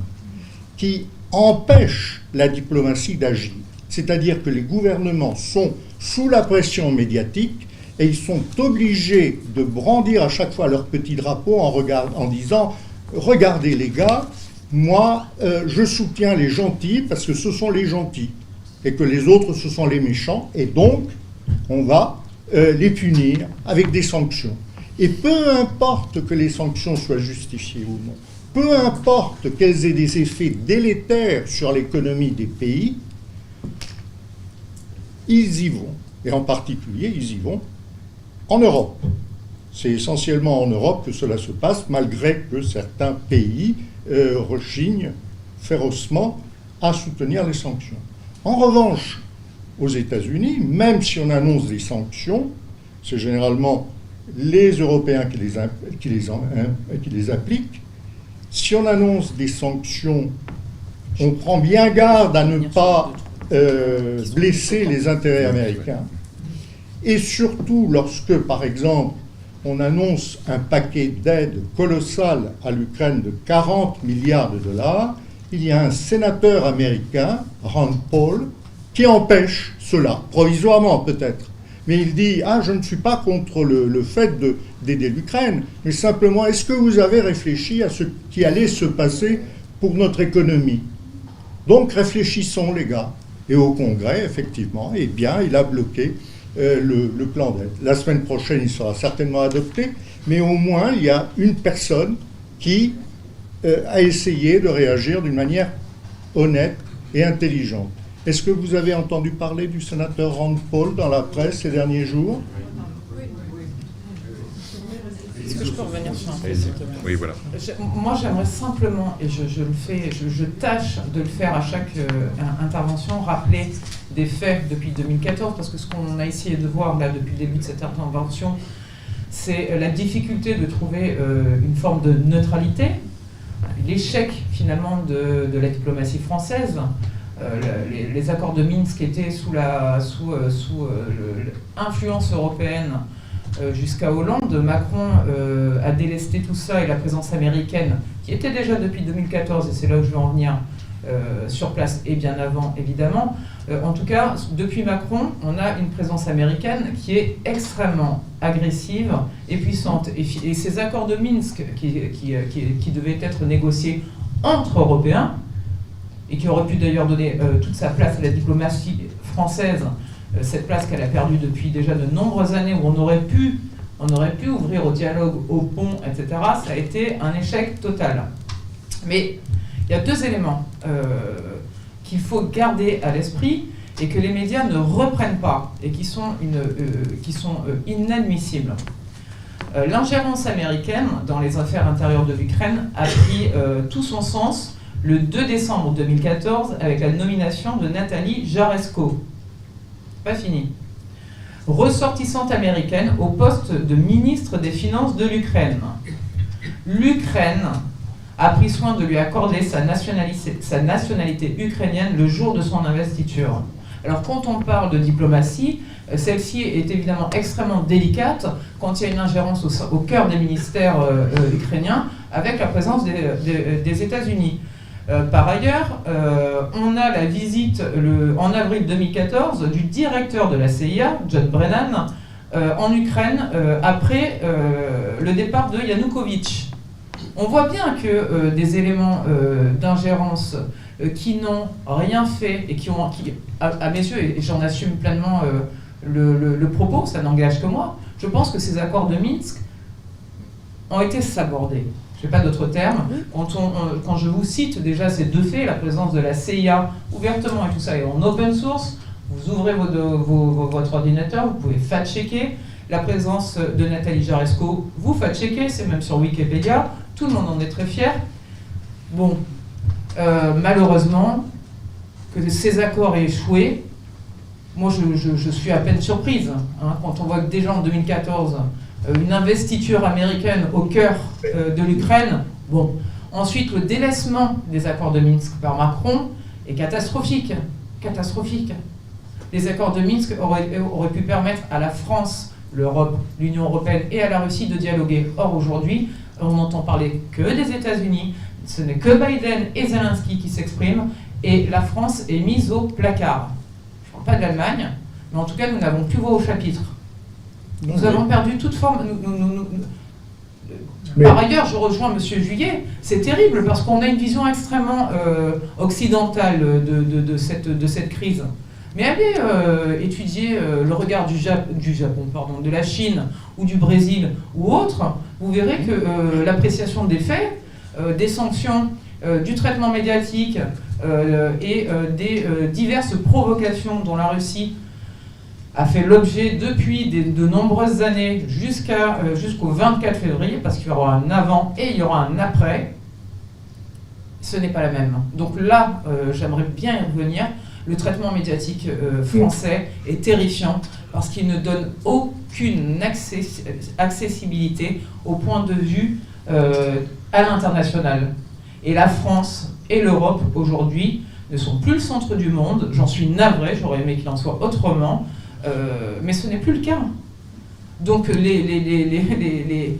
qui empêche la diplomatie d'agir. C'est-à-dire que les gouvernements sont sous la pression médiatique et ils sont obligés de brandir à chaque fois leur petit drapeau en disant « Regardez les gars, moi je soutiens les gentils parce que ce sont les gentils et que les autres ce sont les méchants et donc on va les punir avec des sanctions. » Et peu importe que les sanctions soient justifiées ou non, peu importe qu'elles aient des effets délétères sur l'économie des pays, ils y vont. Et en particulier, ils y vont en Europe. C'est essentiellement en Europe que cela se passe, malgré que certains pays rechignent férocement à soutenir les sanctions. En revanche, aux États-Unis, même si on annonce des sanctions, c'est généralement les Européens qui les appliquent. Si on annonce des sanctions, on prend bien garde à ne pas blesser les intérêts américains. Et surtout lorsque, par exemple, on annonce un paquet d'aide colossal à l'Ukraine de 40 milliards de dollars, il y a un sénateur américain, Rand Paul, qui empêche cela, provisoirement peut-être. Mais il dit « Ah, je ne suis pas contre le fait d'aider l'Ukraine, mais simplement, est-ce que vous avez réfléchi à ce qui allait se passer pour notre économie ?» Donc réfléchissons, les gars. Et au Congrès, effectivement, eh bien, il a bloqué le plan d'aide. La semaine prochaine, il sera certainement adopté, mais au moins, il y a une personne qui a essayé de réagir d'une manière honnête et intelligente. Est-ce que vous avez entendu parler du sénateur Rand Paul dans la presse ces derniers jours? Est-ce que je peux revenir sur un point? Oui, voilà. Moi, j'aimerais simplement, et je tâche de le faire à chaque intervention, rappeler des faits depuis 2014, parce que ce qu'on a essayé de voir là depuis le début de cette intervention, c'est la difficulté de trouver une forme de neutralité, l'échec finalement de la diplomatie française. Les accords de Minsk étaient sous l'influence européenne jusqu'à Hollande. Macron a délesté tout ça et la présence américaine, qui était déjà depuis 2014, et c'est là où je veux en venir, sur place et bien avant évidemment. En tout cas, depuis Macron, on a une présence américaine qui est extrêmement agressive et puissante. Et ces accords de Minsk qui devaient être négociés entre Européens, et qui aurait pu d'ailleurs donner toute sa place à la diplomatie française, cette place qu'elle a perdue depuis déjà de nombreuses années, où on aurait pu ouvrir au dialogue, au pont, etc., ça a été un échec total. Mais il y a deux éléments qu'il faut garder à l'esprit et que les médias ne reprennent pas et qui sont inadmissibles. L'ingérence américaine dans les affaires intérieures de l'Ukraine a pris tout son sens le 2 décembre 2014 avec la nomination de Nathalie Jaresko. Pas fini. Ressortissante américaine au poste de ministre des Finances de l'Ukraine. L'Ukraine a pris soin de lui accorder sa nationalité ukrainienne le jour de son investiture. Alors quand on parle de diplomatie, celle-ci est évidemment extrêmement délicate quand il y a une ingérence au cœur des ministères ukrainiens avec la présence des États-Unis. Par ailleurs, on a la visite en avril 2014 du directeur de la CIA, John Brennan, en Ukraine après le départ de Yanukovych. On voit bien que des éléments d'ingérence qui n'ont rien fait et qui, à mes yeux, et j'en assume pleinement le propos, ça n'engage que moi, je pense que ces accords de Minsk ont été sabordés. Je n'ai pas d'autres termes. Quand je vous cite déjà ces deux faits, la présence de la CIA ouvertement et tout ça est en open source, vous ouvrez votre ordinateur, vous pouvez fact-checker. La présence de Nathalie Jaresko, vous fact-checker, c'est même sur Wikipédia, tout le monde en est très fier. Bon, malheureusement, que ces accords aient échoué, moi je suis à peine surprise, hein, quand on voit que déjà en 2014, une investiture américaine au cœur de l'Ukraine. Bon, ensuite le délaissement des accords de Minsk par Macron est catastrophique, catastrophique. Les accords de Minsk auraient pu permettre à la France, l'Europe, l'Union européenne et à la Russie de dialoguer. Or aujourd'hui, on n'entend parler que des États-Unis, ce n'est que Biden et Zelensky qui s'expriment, et la France est mise au placard. Je ne parle pas de l'Allemagne, mais en tout cas nous n'avons plus voix au chapitre. Nous avons perdu toute forme. Par ailleurs, je rejoins M. Juillet, c'est terrible parce qu'on a une vision extrêmement occidentale de cette crise. Mais allez étudier le regard du Japon, pardon, de la Chine ou du Brésil ou autre, vous verrez que l'appréciation des faits, des sanctions, du traitement médiatique et des diverses provocations dont la Russie a fait l'objet depuis de nombreuses années jusqu'au 24 février, parce qu'il y aura un avant et il y aura un après, ce n'est pas la même. Donc là, j'aimerais bien y revenir. Le traitement médiatique français est terrifiant parce qu'il ne donne aucune accessibilité au point de vue à l'international. Et la France et l'Europe, aujourd'hui, ne sont plus le centre du monde. J'en suis navré, j'aurais aimé qu'il en soit autrement, mais ce n'est plus le cas. Donc les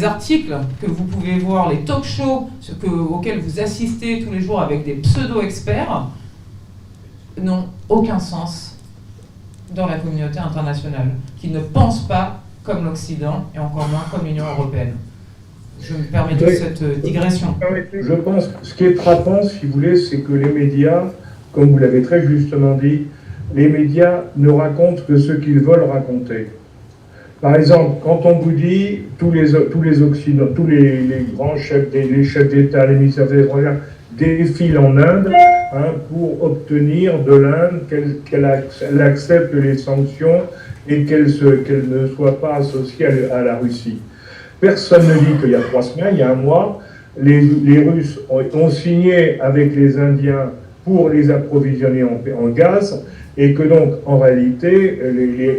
articles que vous pouvez voir, les talk-shows auxquels vous assistez tous les jours avec des pseudo-experts, n'ont aucun sens dans la communauté internationale, qui ne pense pas comme l'Occident et encore moins comme l'Union européenne. Je me permets de cette digression. Je pense que ce qui est frappant, si vous voulez, c'est que les médias, comme vous l'avez très justement dit, les médias ne racontent que ce qu'ils veulent raconter. Par exemple, quand on vous dit tous les Occidentaux, tous les grands chefs d'État, les ministères des Affaires étrangères défilent en Inde, hein, pour obtenir de l'Inde qu'elle accepte les sanctions et qu'elle ne soit pas associée à la Russie. Personne ne dit qu'il y a 3 semaines, il y a un mois, les Russes ont signé avec les Indiens pour les approvisionner en gaz, et que donc, en réalité,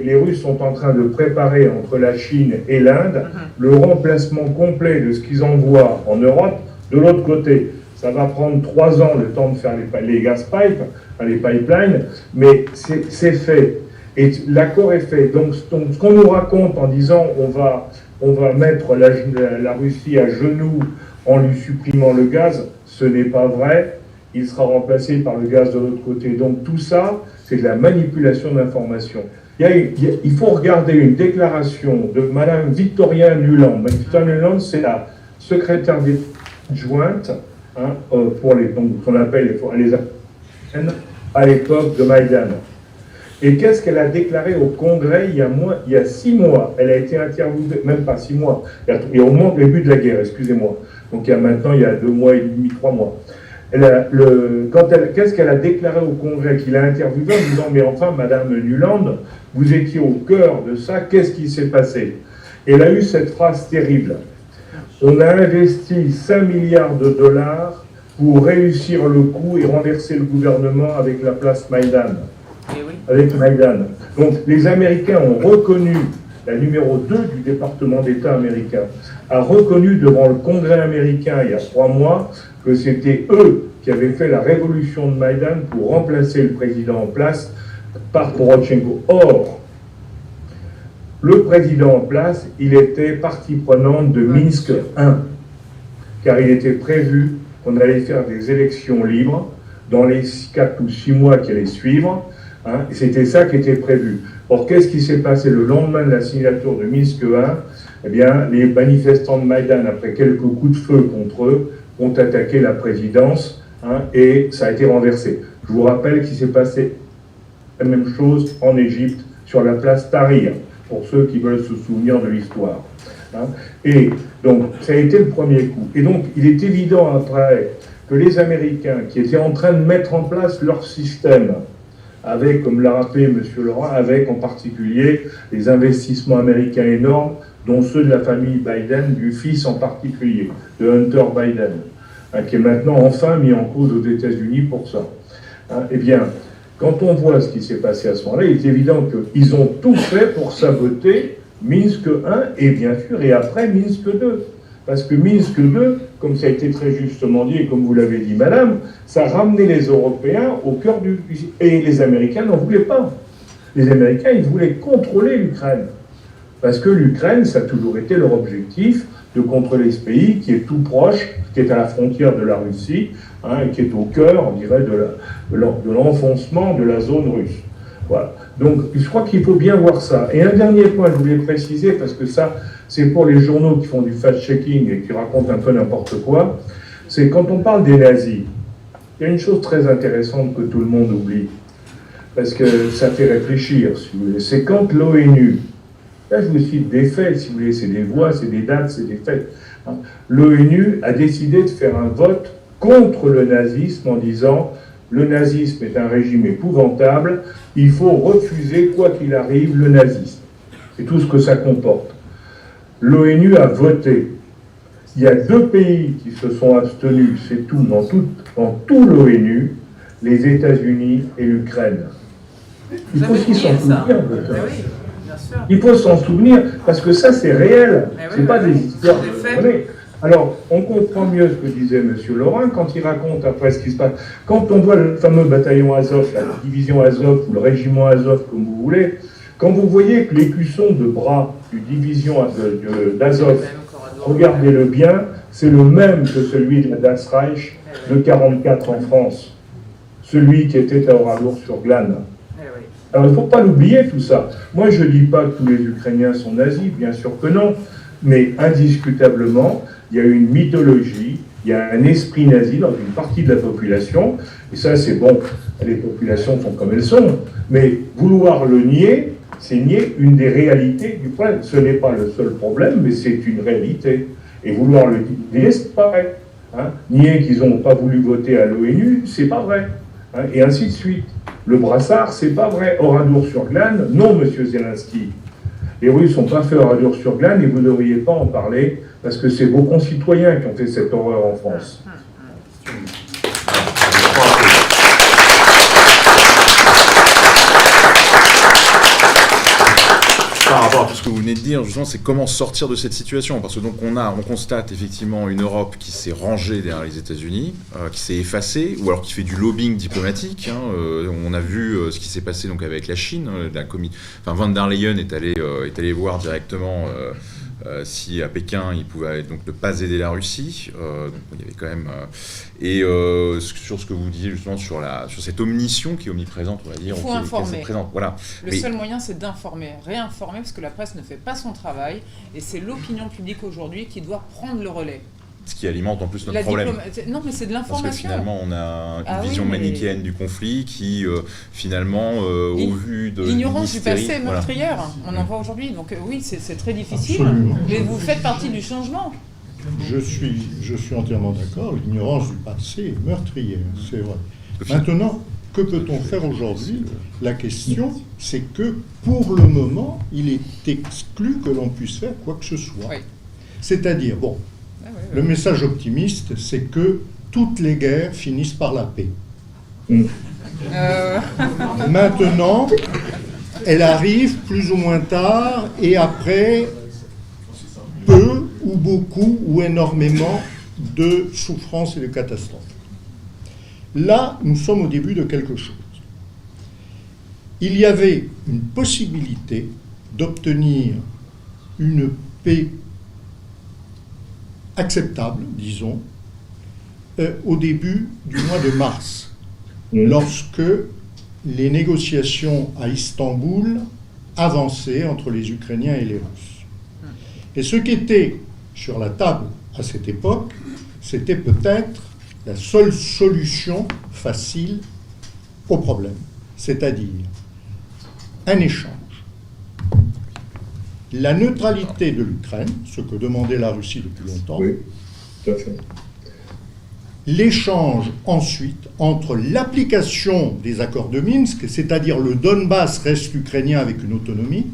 les Russes sont en train de préparer entre la Chine et l'Inde le remplacement complet de ce qu'ils envoient en Europe de l'autre côté. Ça va prendre 3 ans le temps de faire les gas pipes, les pipelines, mais c'est fait. Et l'accord est fait. Donc ce qu'on nous raconte en disant on va mettre la Russie à genoux en lui supprimant le gaz, ce n'est pas vrai. Il sera remplacé par le gaz de l'autre côté. Donc tout ça, c'est de la manipulation d'informations. Il faut regarder une déclaration de Madame Victoria Nuland. Victoria Nuland, c'est la secrétaire d'État adjointe, hein, pour donc qu'on appelle les Africaines à l'époque de Maïdan. Et qu'est-ce qu'elle a déclaré au Congrès il y a 6 mois? Elle a été interviewée, même pas 6 mois, il y a au moment du début de la guerre, excusez-moi. Donc il y a 2 mois et demi, 3 mois. Qu'est-ce qu'elle a déclaré au Congrès, qu'il a interviewé en disant « Mais enfin, Madame Nuland, vous étiez au cœur de ça, qu'est-ce qui s'est passé ?» Elle a eu cette phrase terrible. « On a investi 5 milliards de dollars pour réussir le coup et renverser le gouvernement avec la place Maïdan. » Avec Maïdan. Donc les Américains ont reconnu, la numéro 2 du département d'État américain, a reconnu devant le Congrès américain il y a 3 mois que c'était eux qui avaient fait la révolution de Maïdan pour remplacer le président en place par Poroshenko. Or, le président en place, il était partie prenante de Minsk 1, car il était prévu qu'on allait faire des élections libres dans les 4 ou 6 mois qui allaient suivre, Hein, et c'était ça qui était prévu. Or, qu'est-ce qui s'est passé le lendemain de la signature de Minsk 1? Eh bien, les manifestants de Maïdan, après quelques coups de feu contre eux, ont attaqué la présidence, hein, et ça a été renversé. Je vous rappelle qu'il s'est passé la même chose en Égypte, sur la place Tahrir, pour ceux qui veulent se souvenir de l'histoire. Hein. Et donc, ça a été le premier coup. Et donc, il est évident après que les Américains, qui étaient en train de mettre en place leur système, avec, comme l'a rappelé M. Laurent, avec en particulier les investissements américains énormes, dont ceux de la famille Biden, du fils en particulier, de Hunter Biden, hein, qui est maintenant enfin mis en cause aux États-Unis pour ça. Hein, eh bien, quand on voit ce qui s'est passé à ce moment-là, il est évident qu'ils ont tout fait pour saboter Minsk 1 et bien sûr, et après Minsk 2. Parce que Minsk 2, comme ça a été très justement dit, et comme vous l'avez dit, madame, ça ramenait les Européens au cœur du... Et les Américains n'en voulaient pas. Les Américains, ils voulaient contrôler l'Ukraine. Parce que l'Ukraine, ça a toujours été leur objectif, de contrôler ce pays qui est tout proche, qui est à la frontière de la Russie, hein, et qui est au cœur, on dirait, de l'enfoncement de la zone russe. Voilà. Donc, je crois qu'il faut bien voir ça. Et un dernier point, je voulais préciser, parce que ça, c'est pour les journaux qui font du fact-checking et qui racontent un peu n'importe quoi, c'est quand on parle des nazis, il y a une chose très intéressante que tout le monde oublie, parce que ça fait réfléchir, si vous voulez. C'est quand l'ONU, là je vous cite des faits, si vous voulez, c'est des voix, c'est des dates, c'est des faits. Hein. L'ONU a décidé de faire un vote contre le nazisme en disant le nazisme est un régime épouvantable, il faut refuser, quoi qu'il arrive, le nazisme. C'est tout ce que ça comporte. L'ONU a voté. Il y a 2 pays qui se sont abstenus, c'est tout, dans tout l'ONU, les États-Unis et l'Ukraine. Il faut aussi s'en souvenir de ça. Il faut s'en souvenir, parce que ça, c'est réel. C'est pas des histoires de... Alors, on comprend mieux ce que disait M. Laurent quand il raconte après ce qui se passe. Quand on voit le fameux bataillon Azov, la division Azov ou le régiment Azov, comme vous voulez, quand vous voyez que l'écusson de bras du division d'Azov, regardez-le bien, c'est le même que celui de la Das Reich de 1944 en France, celui qui était à Oradour-sur-Glane. Alors, il ne faut pas l'oublier, tout ça. Moi, je ne dis pas que tous les Ukrainiens sont nazis, bien sûr que non, mais indiscutablement, il y a une mythologie, il y a un esprit nazi dans une partie de la population, et ça, c'est bon, les populations sont comme elles sont, mais vouloir le nier, c'est nier une des réalités du problème. Ce n'est pas le seul problème, mais c'est une réalité. Et vouloir le nier, c'est pas vrai. Hein. Nier qu'ils n'ont pas voulu voter à l'ONU, c'est pas vrai. Hein. Et ainsi de suite. Le brassard, c'est pas vrai. Oradour-sur-Glane, non, monsieur Zelensky. Les Russes n'ont pas fait Oradour-sur-Glane et vous ne devriez pas en parler parce que c'est vos concitoyens qui ont fait cette horreur en France. Par rapport à tout ce que vous venez de dire, justement, c'est comment sortir de cette situation. Parce que donc on constate effectivement une Europe qui s'est rangée derrière les États-Unis, qui s'est effacée, ou alors qui fait du lobbying diplomatique. Hein. On a vu ce qui s'est passé donc avec la Chine. Van der Leyen est allé voir directement si à Pékin il pouvait donc ne pas aider la Russie. Donc il y avait quand même sur ce que vous disiez justement sur cette omniscience qui est omniprésente, on va dire. Il faut informer. Voilà. Le seul moyen, c'est d'informer, réinformer, parce que la presse ne fait pas son travail, et c'est l'opinion publique aujourd'hui qui doit prendre le relais. Ce qui alimente en plus notre problème. Non, mais c'est de l'information. Parce que finalement, on a une vision manichéenne du conflit qui, finalement, au vu de l'ignorance du passé voilà. meurtrière, on en voit aujourd'hui. Donc oui, c'est très difficile, Absolument. mais vous faites partie du changement. Je suis entièrement d'accord, l'ignorance du passé est meurtrière, c'est vrai. Maintenant, que peut-on faire aujourd'hui? La question, c'est que, pour le moment, il est exclu que l'on puisse faire quoi que ce soit. Oui. C'est-à-dire, bon, le message optimiste, c'est que toutes les guerres finissent par la paix. Maintenant, elle arrive plus ou moins tard, et après, peu ou beaucoup ou énormément de souffrances et de catastrophes. Là, nous sommes au début de quelque chose. Il y avait une possibilité d'obtenir une paix acceptable, disons, au début du mois de mars, lorsque les négociations à Istanbul avançaient entre les Ukrainiens et les Russes. Et ce qui était sur la table à cette époque, c'était peut-être la seule solution facile au problème, c'est-à-dire un échange. La neutralité de l'Ukraine, ce que demandait la Russie depuis longtemps, Oui, tout à fait. l'échange ensuite entre l'application des accords de Minsk, c'est-à-dire le Donbass reste ukrainien avec une autonomie,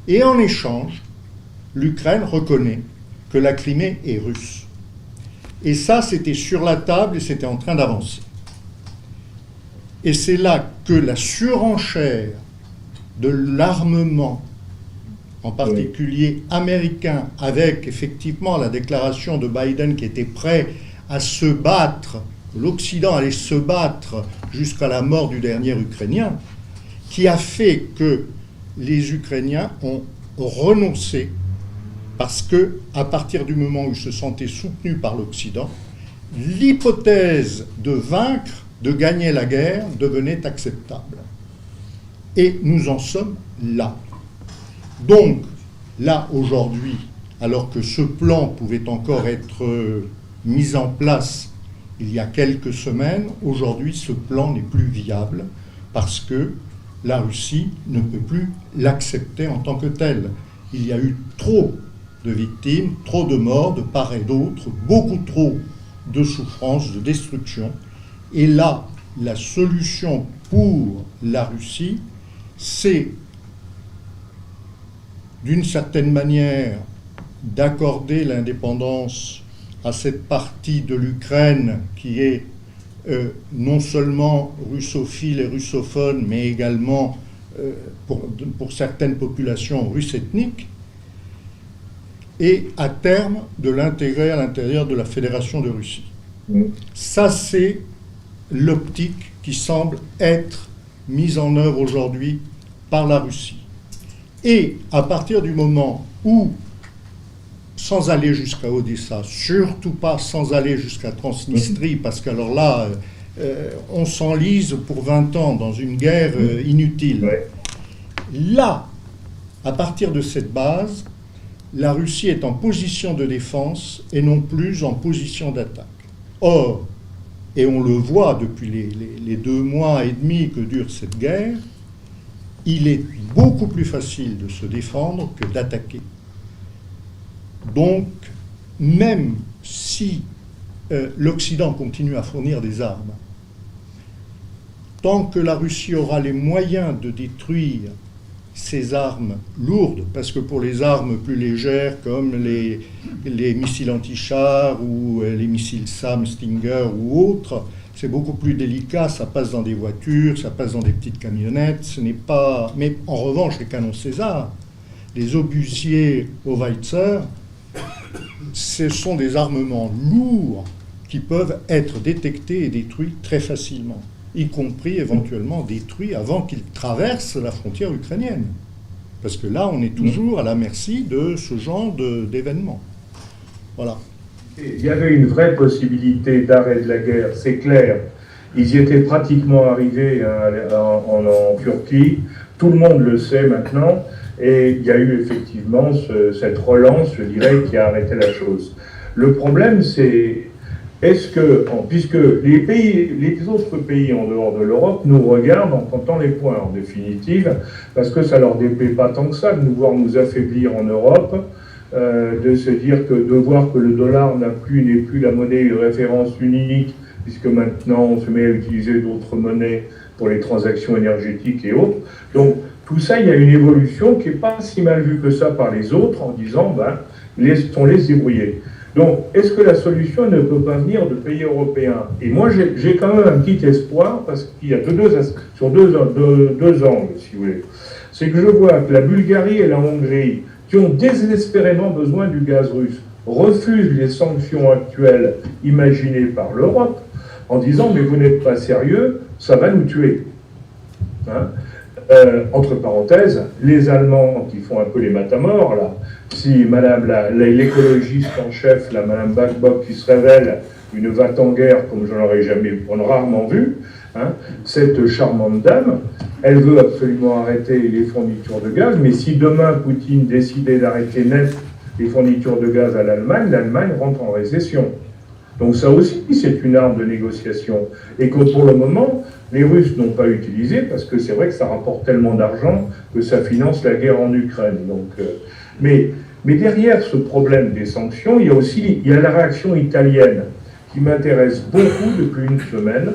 et en échange, l'Ukraine reconnaît que la Crimée est russe. Et ça, c'était sur la table et c'était en train d'avancer. Et c'est là que la surenchère de l'armement, en particulier américain, avec effectivement la déclaration de Biden qui était prêt à se battre, l'Occident allait se battre jusqu'à la mort du dernier Ukrainien, qui a fait que les Ukrainiens ont renoncé parce que, à partir du moment où ils se sentaient soutenus par l'Occident, l'hypothèse de vaincre, de gagner la guerre, devenait acceptable. Et nous en sommes là. Donc, là, aujourd'hui, alors que ce plan pouvait encore être mis en place il y a quelques semaines, aujourd'hui, ce plan n'est plus viable parce que la Russie ne peut plus l'accepter en tant que tel. Il y a eu trop de victimes, trop de morts de part et d'autre, beaucoup trop de souffrances, de destruction. Et là, la solution pour la Russie, c'est d'une certaine manière d'accorder l'indépendance à cette partie de l'Ukraine qui est non seulement russophile et russophone, mais également pour certaines populations russes ethniques, et à terme de l'intégrer à l'intérieur de la Fédération de Russie. Ça, c'est l'optique qui semble être mise en œuvre aujourd'hui par la Russie. Et à partir du moment où, sans aller jusqu'à Odessa, surtout pas sans aller jusqu'à Transnistrie, parce qu'alors là, on s'enlise pour 20 ans dans une guerre inutile. Là, à partir de cette base, la Russie est en position de défense et non plus en position d'attaque. Or, et on le voit depuis les 2 mois et demi que dure cette guerre, il est beaucoup plus facile de se défendre que d'attaquer. Donc, même si l'Occident continue à fournir des armes, tant que la Russie aura les moyens de détruire ces armes lourdes, parce que pour les armes plus légères comme les missiles anti-chars ou les missiles SAM, Stinger ou autres, c'est beaucoup plus délicat, ça passe dans des voitures, ça passe dans des petites camionnettes, ce n'est pas... Mais en revanche, les canons César, les obusiers Howitzer, ce sont des armements lourds qui peuvent être détectés et détruits très facilement, y compris éventuellement détruits avant qu'ils traversent la frontière ukrainienne. Parce que là, on est toujours à la merci de ce genre d'événements. Voilà. Il y avait une vraie possibilité d'arrêt de la guerre, c'est clair. Ils y étaient pratiquement arrivés en Turquie. Tout le monde le sait maintenant. Et il y a eu effectivement cette relance, je dirais, qui a arrêté la chose. Le problème, c'est, est-ce que, puisque les autres pays en dehors de l'Europe nous regardent en comptant les points, en définitive, parce que ça leur déplaît pas tant que ça de nous voir nous affaiblir en Europe, de se dire que de voir que le dollar n'est plus la monnaie de référence unique, puisque maintenant on se met à utiliser d'autres monnaies pour les transactions énergétiques et autres. Donc tout ça, il y a une évolution qui n'est pas si mal vue que ça par les autres en disant, ben, laissons-les se débrouiller. Donc, est-ce que la solution ne peut pas venir de pays européens? Et moi, j'ai quand même un petit espoir, parce qu'il y a sur deux angles, si vous voulez. C'est que je vois que la Bulgarie et la Hongrie, qui ont désespérément besoin du gaz russe, refusent les sanctions actuelles imaginées par l'Europe, en disant, mais vous n'êtes pas sérieux, ça va nous tuer. Hein? Entre parenthèses, les Allemands qui font un peu les matamors, là, si madame l'écologiste en chef, la madame Backbock, qui se révèle une va-t-en-guerre comme je n'aurais jamais, rarement vu, Hein. Cette charmante dame, elle veut absolument arrêter les fournitures de gaz, mais si demain Poutine décidait d'arrêter net les fournitures de gaz à l'Allemagne, l'Allemagne rentre en récession. Donc ça aussi, c'est une arme de négociation. Et que pour le moment, les Russes n'ont pas utilisé, parce que c'est vrai que ça rapporte tellement d'argent que ça finance la guerre en Ukraine. Donc, mais derrière ce problème des sanctions, il y a la réaction italienne qui m'intéresse beaucoup depuis une semaine.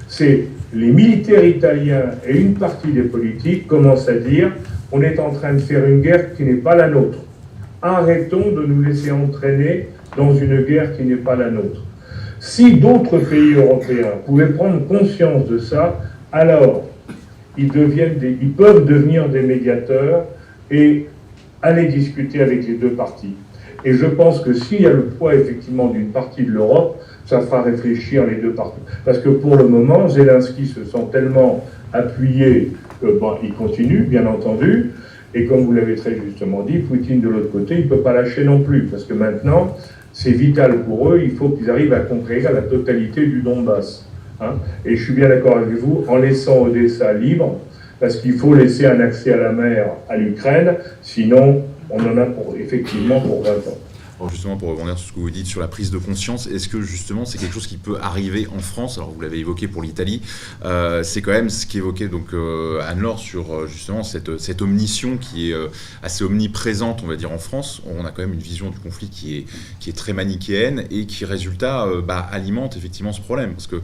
C'est les militaires italiens et une partie des politiques commencent à dire on est en train de faire une guerre qui n'est pas la nôtre. Arrêtons de nous laisser entraîner dans une guerre qui n'est pas la nôtre. Si d'autres pays européens pouvaient prendre conscience de ça, alors ils peuvent devenir des médiateurs et aller discuter avec les deux parties. Et je pense que s'il y a le poids effectivement d'une partie de l'Europe, ça fera réfléchir les deux parties. Parce que pour le moment, Zelensky se sent tellement appuyé qu'il continue, bien entendu. Et comme vous l'avez très justement dit, Poutine de l'autre côté, il ne peut pas lâcher non plus. Parce que maintenant, c'est vital pour eux, il faut qu'ils arrivent à conquérir la totalité du Donbass. Hein. Et je suis bien d'accord avec vous, en laissant Odessa libre, parce qu'il faut laisser un accès à la mer à l'Ukraine, sinon on en a effectivement pour 20 ans. Alors justement, pour rebondir sur ce que vous dites sur la prise de conscience, est-ce que justement c'est quelque chose qui peut arriver en France? Alors vous l'avez évoqué pour l'Italie, c'est quand même ce qu'évoquait donc Anne-Laure sur justement cette omniscience qui est assez omniprésente, on va dire en France. On a quand même une vision du conflit qui est très manichéenne et qui résultat alimente effectivement ce problème, parce que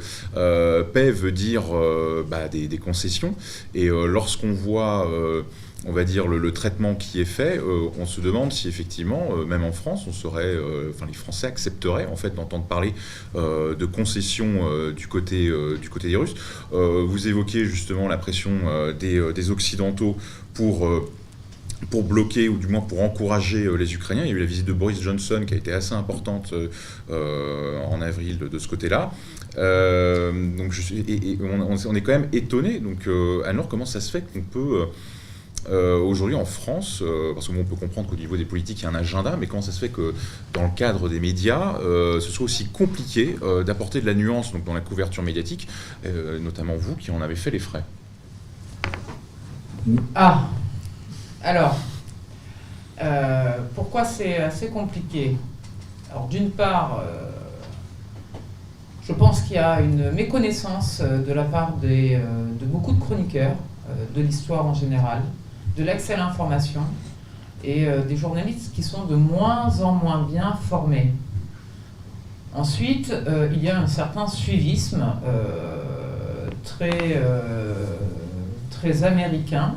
paix veut dire des concessions, et lorsqu'on voit on va dire le traitement qui est fait, on se demande si effectivement, même en France, les Français accepteraient en fait d'entendre parler de concessions du côté des Russes. Vous évoquez justement la pression des Occidentaux pour bloquer ou du moins pour encourager les Ukrainiens. Il y a eu la visite de Boris Johnson qui a été assez importante en avril de ce côté-là. Donc on est quand même étonné. Donc alors comment ça se fait qu'on peut aujourd'hui en France, parce qu'on peut comprendre qu'au niveau des politiques il y a un agenda, mais comment ça se fait que dans le cadre des médias, ce soit aussi compliqué d'apporter de la nuance donc dans la couverture médiatique, notamment vous qui en avez fait les frais? Alors, pourquoi c'est assez compliqué? Alors d'une part, je pense qu'il y a une méconnaissance de la part de beaucoup de chroniqueurs de l'histoire en général, de l'accès à l'information et des journalistes qui sont de moins en moins bien formés. Ensuite, il y a un certain suivisme très américain,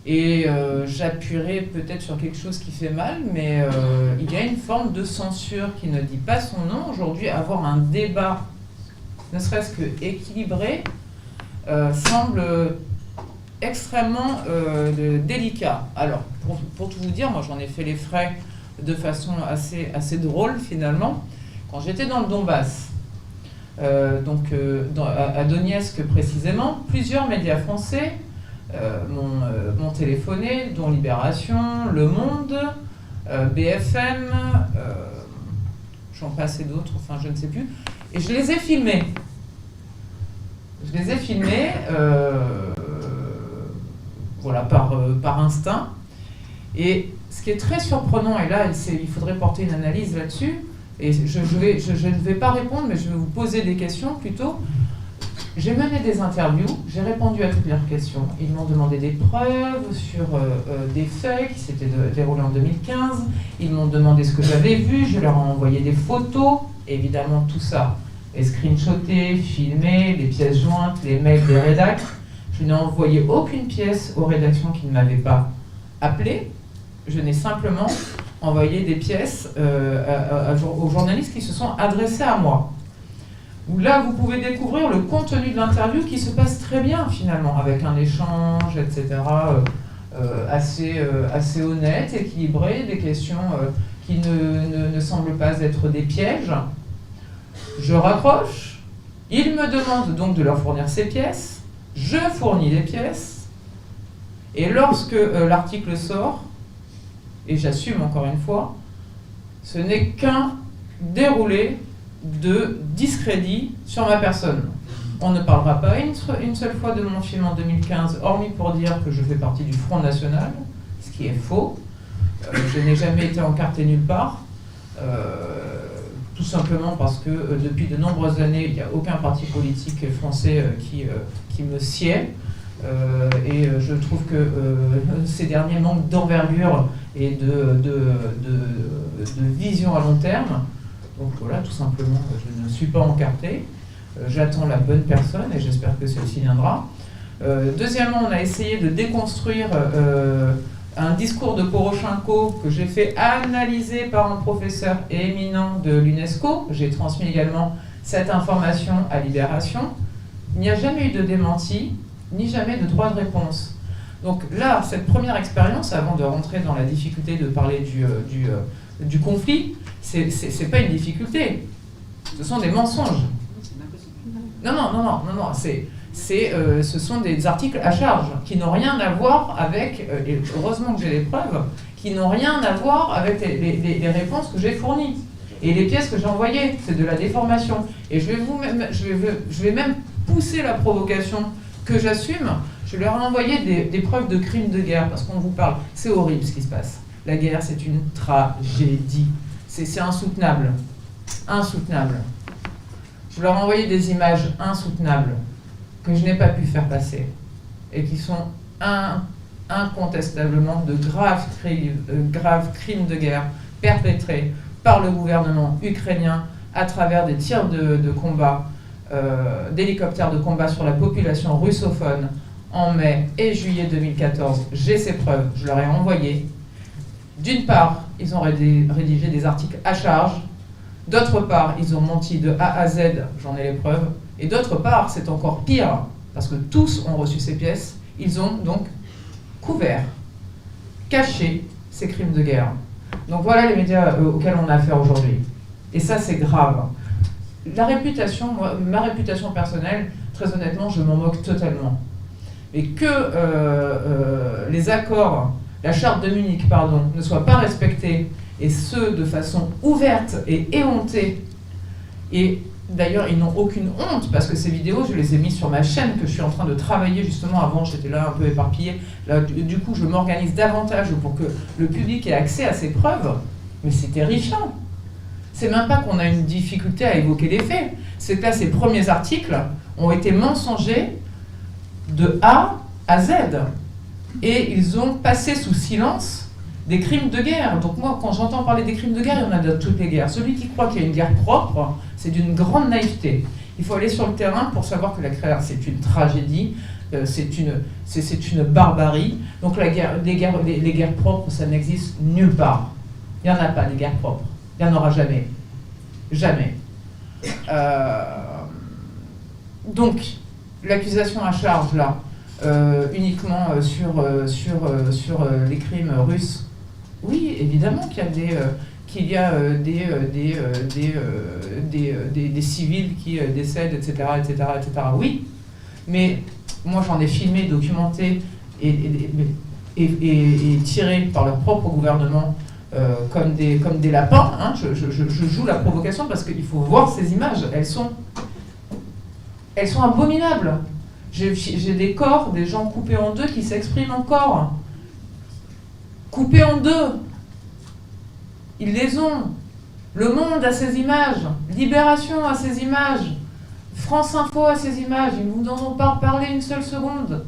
et j'appuierai peut-être sur quelque chose qui fait mal, mais il y a une forme de censure qui ne dit pas son nom. Aujourd'hui, avoir un débat, ne serait-ce que équilibré, semble extrêmement délicat. Alors, pour tout vous dire, moi j'en ai fait les frais de façon assez drôle finalement. Quand j'étais dans le Donbass, à Donetsk précisément, plusieurs médias français m'ont téléphoné, dont Libération, Le Monde, BFM, j'en passe et d'autres, enfin je ne sais plus, et je les ai filmés. Voilà, par instinct. Et ce qui est très surprenant, et là il faudrait porter une analyse là-dessus, et je ne vais pas répondre, mais je vais vous poser des questions plutôt. J'ai mené des interviews, j'ai répondu à toutes leurs questions. Ils m'ont demandé des preuves sur des faits qui s'étaient déroulés en 2015. Ils m'ont demandé ce que j'avais vu, je leur ai envoyé des photos, évidemment tout ça est screenshoté, filmé, les pièces jointes, les mails des rédacs. Je n'ai envoyé aucune pièce aux rédactions qui ne m'avaient pas appelé. Je n'ai simplement envoyé des pièces aux journalistes qui se sont adressés à moi. Où là, vous pouvez découvrir le contenu de l'interview qui se passe très bien finalement, avec un échange, etc., assez honnête, équilibré, des questions qui ne semblent pas être des pièges. Je raccroche, ils me demandent donc de leur fournir ces pièces. Je fournis les pièces, et lorsque l'article sort, et j'assume encore une fois, ce n'est qu'un déroulé de discrédit sur ma personne. On ne parlera pas une seule fois de mon film en 2015, hormis pour dire que je fais partie du Front National, ce qui est faux. Je n'ai jamais été encarté nulle part, tout simplement parce que depuis de nombreuses années, il n'y a aucun parti politique français qui me sied. Et je trouve que ces derniers manquent d'envergure et de vision à long terme. Donc voilà, tout simplement, je ne suis pas encarté. J'attends la bonne personne et j'espère que celle-ci viendra. Deuxièmement, on a essayé de déconstruire un discours de Poroshenko que j'ai fait analyser par un professeur éminent de l'UNESCO. J'ai transmis également cette information à Libération. Il n'y a jamais eu de démenti, ni jamais de droit de réponse. Donc là, cette première expérience, avant de rentrer dans la difficulté de parler du conflit, c'est pas une difficulté, ce sont des mensonges. Non, ce sont des articles à charge qui n'ont rien à voir avec, et heureusement que j'ai les preuves, qui n'ont rien à voir avec les réponses que j'ai fournies et les pièces que j'ai envoyées. C'est de la déformation. Et je vais même pousser la provocation que j'assume. Je leur ai envoyé des preuves de crimes de guerre, parce qu'on vous parle. C'est horrible ce qui se passe. La guerre, c'est une tragédie. C'est insoutenable. Insoutenable. Je leur ai envoyé des images insoutenables que je n'ai pas pu faire passer et qui sont incontestablement de graves crimes de guerre perpétrés par le gouvernement ukrainien à travers des tirs de combat, d'hélicoptères de combat sur la population russophone en mai et juillet 2014. J'ai ces preuves, je leur ai envoyé. D'une part, ils ont rédigé des articles à charge. D'autre part, ils ont menti de A à Z, j'en ai les preuves. Et d'autre part, c'est encore pire, parce que tous ont reçu ces pièces. Ils ont donc couvert, caché ces crimes de guerre. Donc voilà les médias auxquels on a affaire aujourd'hui. Et ça, c'est grave. La réputation, ma réputation personnelle, très honnêtement, je m'en moque totalement. Mais que les accords, la charte de Munich, pardon, ne soient pas respectés, et ce, de façon ouverte et éhontée. Et d'ailleurs, ils n'ont aucune honte, parce que ces vidéos, je les ai mises sur ma chaîne, que je suis en train de travailler justement. Avant, j'étais là un peu éparpillée. Là, du coup, je m'organise davantage pour que le public ait accès à ces preuves. Mais c'est terrifiant. C'est même pas qu'on a une difficulté à évoquer les faits. C'est que là, ces premiers articles ont été mensongers de A à Z. Et ils ont passé sous silence des crimes de guerre. Donc moi, quand j'entends parler des crimes de guerre, il y en a de toutes les guerres. Celui qui croit qu'il y a une guerre propre, c'est d'une grande naïveté. Il faut aller sur le terrain pour savoir que la guerre, c'est une tragédie, c'est une barbarie. Donc les guerres propres, ça n'existe nulle part. Il n'y en a pas, des guerres propres. Il n'y en aura jamais. Jamais. Donc, l'accusation à charge, là, uniquement sur les crimes russes, oui, évidemment qu'il y a des civils qui décèdent, etc., etc., etc. Oui, mais moi j'en ai filmé, documenté et tiré par leur propre gouvernement comme des lapins. Hein. Je joue la provocation parce qu'il faut voir ces images. Elles sont abominables. J'ai des corps, des gens coupés en deux qui s'expriment encore. Coupés en deux. Ils les ont. Le Monde a ces images. Libération a ces images. France Info a ces images. Ils ne vous en ont pas parlé une seule seconde.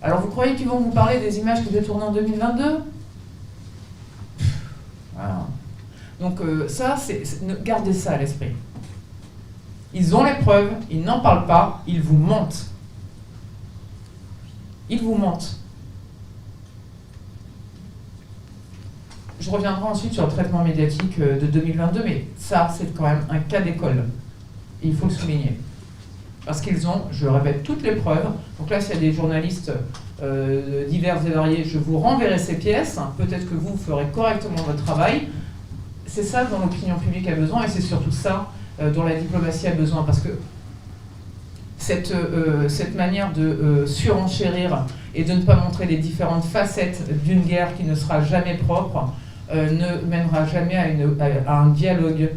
Alors vous croyez qu'ils vont vous parler des images qui étaient tournées en 2022 ? Voilà. Donc ça, gardez ça à l'esprit. Ils ont les preuves, ils n'en parlent pas, ils vous mentent. Ils vous mentent. Je reviendrai ensuite sur le traitement médiatique de 2022, mais ça, c'est quand même un cas d'école. Et il faut le souligner. Parce qu'ils ont, je le répète, toutes les preuves. Donc là, s'il y a des journalistes divers et variés, je vous renverrai ces pièces. Peut-être que vous ferez correctement votre travail. C'est ça dont l'opinion publique a besoin, et c'est surtout ça dont la diplomatie a besoin, parce que cette manière de surenchérir et de ne pas montrer les différentes facettes d'une guerre qui ne sera jamais propre ne mènera jamais à un dialogue.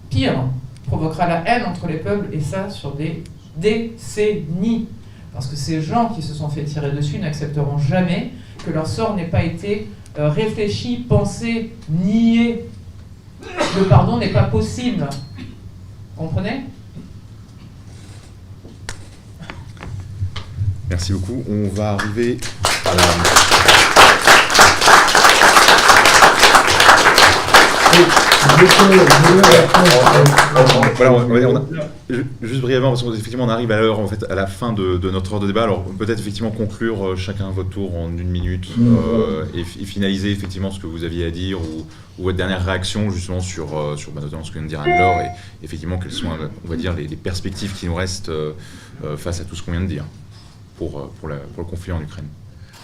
Pire, provoquera la haine entre les peuples, et ça sur des décennies. Parce que ces gens qui se sont fait tirer dessus n'accepteront jamais que leur sort n'ait pas été réfléchi, pensé, nié. Le pardon n'est pas possible. Comprenez ? Merci beaucoup. On va arriver à la... Voilà, juste brièvement, parce qu'effectivement on arrive à l'heure, en fait, à la fin de notre heure de débat. Alors peut-être effectivement conclure chacun votre tour en 1 minute et finaliser effectivement ce que vous aviez à dire ou votre dernière réaction justement sur notamment ce que vient de dire Anne-Laure et effectivement quelles sont, on va dire, les perspectives qui nous restent face à tout ce qu'on vient de dire pour le conflit en Ukraine.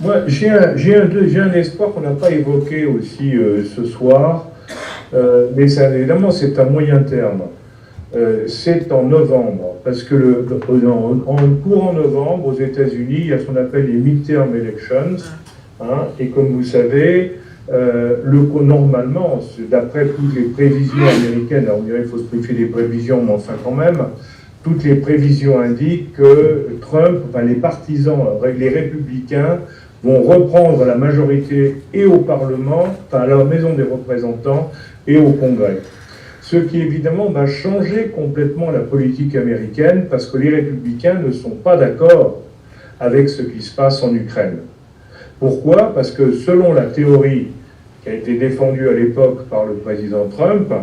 Moi, j'ai un espoir qu'on n'a pas évoqué aussi ce soir, mais ça, évidemment, c'est à moyen terme. C'est en novembre, parce que en courant novembre, aux États-Unis, il y a ce qu'on appelle les midterm elections, hein, et comme vous savez, normalement, d'après toutes les prévisions américaines, alors on dirait qu'il faut se méfier des prévisions, mais enfin quand même, toutes les prévisions indiquent que Trump, enfin les partisans, les républicains, vont reprendre la majorité et au Parlement, enfin à la Maison des représentants et au Congrès. Ce qui évidemment va changer complètement la politique américaine parce que les républicains ne sont pas d'accord avec ce qui se passe en Ukraine. Pourquoi ? Parce que selon la théorie qui a été défendue à l'époque par le président Trump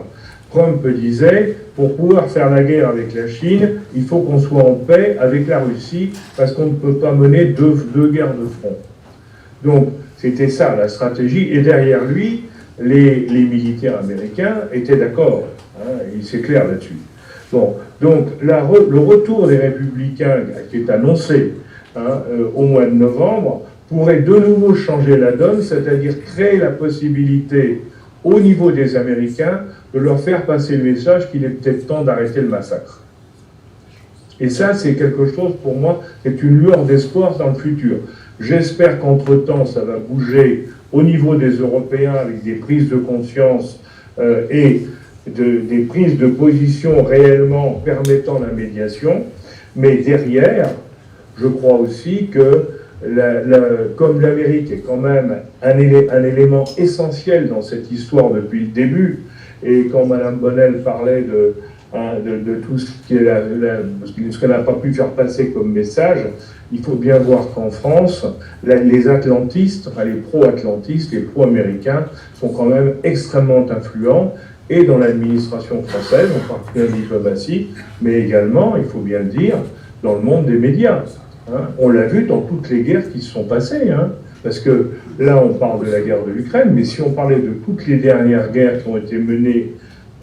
disait, pour pouvoir faire la guerre avec la Chine, il faut qu'on soit en paix avec la Russie parce qu'on ne peut pas mener deux guerres de front. Donc, c'était ça la stratégie, et derrière lui, les militaires américains étaient d'accord, hein, c'est clair là-dessus. Bon, donc le retour des républicains qui est annoncé au mois de novembre pourrait de nouveau changer la donne, c'est-à-dire créer la possibilité au niveau des Américains de leur faire passer le message qu'il est peut-être temps d'arrêter le massacre. Et ça, c'est quelque chose, pour moi, c'est une lueur d'espoir dans le futur. J'espère qu'entre-temps, ça va bouger au niveau des Européens avec des prises de conscience et des prises de position réellement permettant la médiation. Mais derrière, je crois aussi que, comme l'Amérique est quand même un élément essentiel dans cette histoire depuis le début, et quand Mme Bonnell parlait de tout ce qu'elle n'a pas pu faire passer comme message, il faut bien voir qu'en France, les atlantistes, enfin les pro-atlantistes, les pro-américains sont quand même extrêmement influents, et dans l'administration française, en particulier la diplomatie, mais également, il faut bien le dire, dans le monde des médias. Hein. On l'a vu dans toutes les guerres qui se sont passées, hein, parce que là, on parle de la guerre de l'Ukraine, mais si on parlait de toutes les dernières guerres qui ont été menées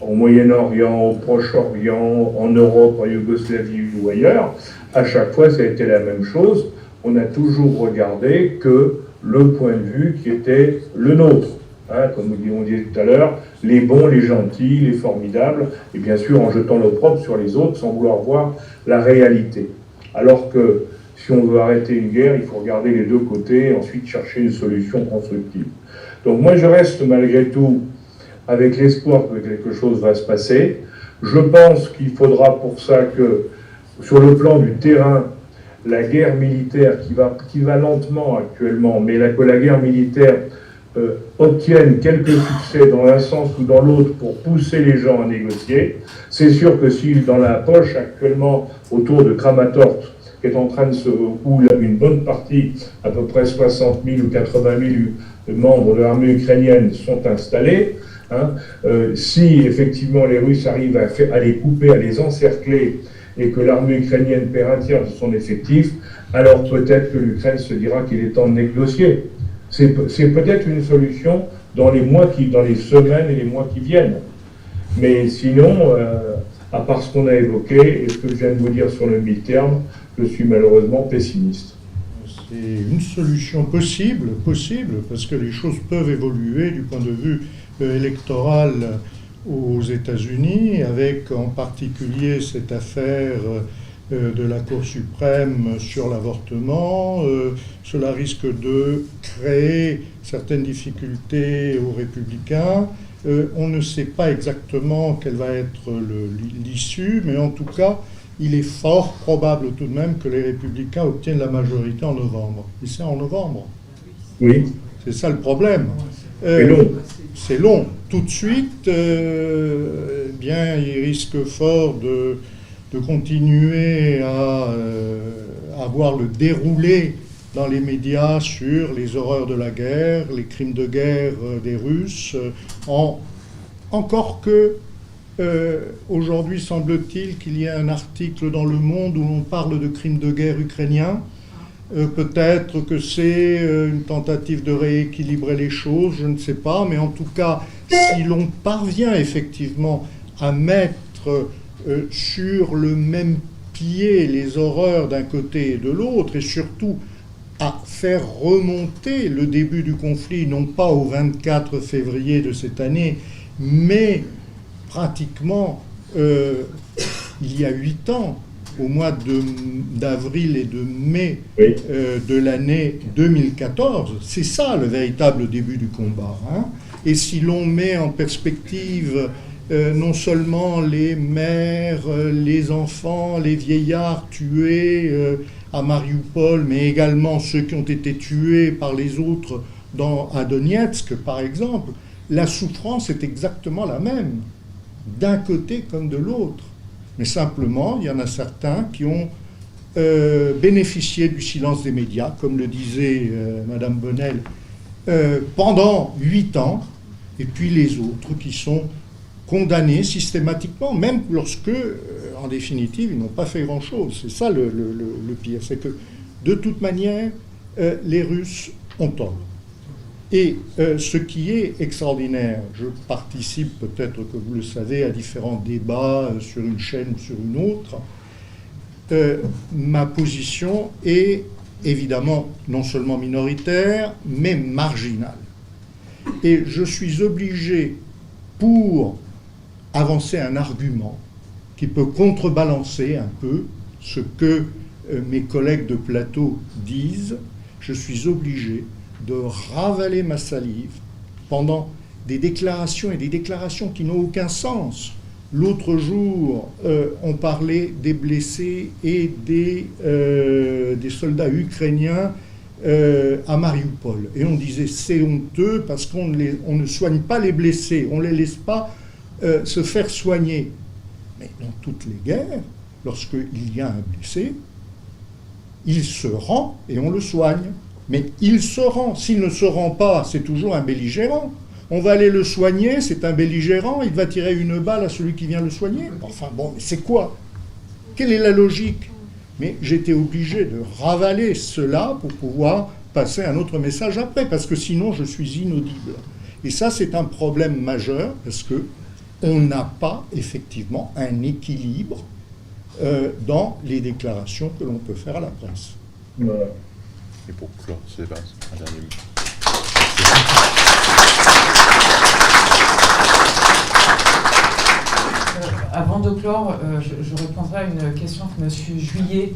au Moyen-Orient, au Proche-Orient, en Europe, en Yougoslavie ou ailleurs, à chaque fois, ça a été la même chose. On a toujours regardé que le point de vue qui était le nôtre. Hein, comme on disait tout à l'heure, les bons, les gentils, les formidables, et bien sûr en jetant l'opprobre sur les autres sans vouloir voir la réalité. Alors que si on veut arrêter une guerre, il faut regarder les deux côtés et ensuite chercher une solution constructive. Donc moi je reste malgré tout avec l'espoir que quelque chose va se passer. Je pense qu'il faudra pour ça que, sur le plan du terrain, la guerre militaire qui va lentement actuellement, mais que la guerre militaire obtienne quelques succès dans un sens ou dans l'autre pour pousser les gens à négocier. C'est sûr que si dans la poche actuellement autour de Kramatorsk, qui est en train de où une bonne partie, à peu près 60 000 ou 80 000 membres de l'armée ukrainienne sont installés, hein, si effectivement les Russes arrivent à les couper, à les encercler, et que l'armée ukrainienne perd un tiers de son effectif, alors peut-être que l'Ukraine se dira qu'il est temps de négocier. C'est peut-être une solution dans les semaines et les mois qui viennent. Mais sinon, à part ce qu'on a évoqué et ce que je viens de vous dire sur le mi-terme, je suis malheureusement pessimiste. C'est une solution possible, parce que les choses peuvent évoluer du point de vue électoral aux États-Unis, avec en particulier cette affaire de la Cour suprême sur l'avortement. Cela risque de créer certaines difficultés aux républicains On ne sait pas exactement quelle va être l'issue, mais en tout cas, il est fort probable tout de même que les Républicains obtiennent la majorité en novembre. Et c'est en novembre. Oui. C'est ça le problème. C'est long. C'est long. Tout de suite, bien, il risque fort de continuer à avoir le déroulé dans les médias sur les horreurs de la guerre, les crimes de guerre des Russes, encore que aujourd'hui semble-t-il qu'il y ait un article dans Le Monde où on parle de crimes de guerre ukrainiens. Peut-être que c'est une tentative de rééquilibrer les choses, je ne sais pas, mais en tout cas, si l'on parvient effectivement à mettre sur le même pied les horreurs d'un côté et de l'autre, et surtout à faire remonter le début du conflit, non pas au 24 février de cette année, mais pratiquement il y a 8 ans, au mois d'avril et de mai de l'année 2014. C'est ça le véritable début du combat. Hein. Et si l'on met en perspective non seulement les mères, les enfants, les vieillards tués à Mariupol, mais également ceux qui ont été tués par les autres à Donetsk, par exemple, la souffrance est exactement la même, d'un côté comme de l'autre. Mais simplement, il y en a certains qui ont bénéficié du silence des médias, comme le disait Madame Bonnel, pendant 8 ans, et puis les autres qui sont condamnés systématiquement, même lorsque, en définitive, ils n'ont pas fait grand-chose. C'est ça le pire, c'est que, de toute manière, les Russes ont tort. Et ce qui est extraordinaire, je participe peut-être que vous le savez à différents débats sur une chaîne ou sur une autre, ma position est évidemment non seulement minoritaire, mais marginale. Et je suis obligé, pour avancer un argument qui peut contrebalancer un peu ce que mes collègues de plateau disent, je suis obligé de ravaler ma salive pendant des déclarations et des déclarations qui n'ont aucun sens. L'autre jour, on parlait des blessés et des soldats ukrainiens à Mariupol. Et on disait c'est honteux parce qu'on ne soigne pas les blessés, on ne les laisse pas se faire soigner. Mais dans toutes les guerres, lorsqu'il y a un blessé, il se rend et on le soigne. Mais il se rend. S'il ne se rend pas, c'est toujours un belligérant. On va aller le soigner, c'est un belligérant, il va tirer une balle à celui qui vient le soigner. Enfin bon, mais c'est quoi? Quelle est la logique? Mais j'étais obligé de ravaler cela pour pouvoir passer un autre message après, parce que sinon je suis inaudible. Et ça, c'est un problème majeur, parce qu'on n'a pas effectivement un équilibre dans les déclarations que l'on peut faire à la presse. Voilà. Et pour clore ce débat, un dernier mot. Avant de clore, je répondrai à une question que M. Juillet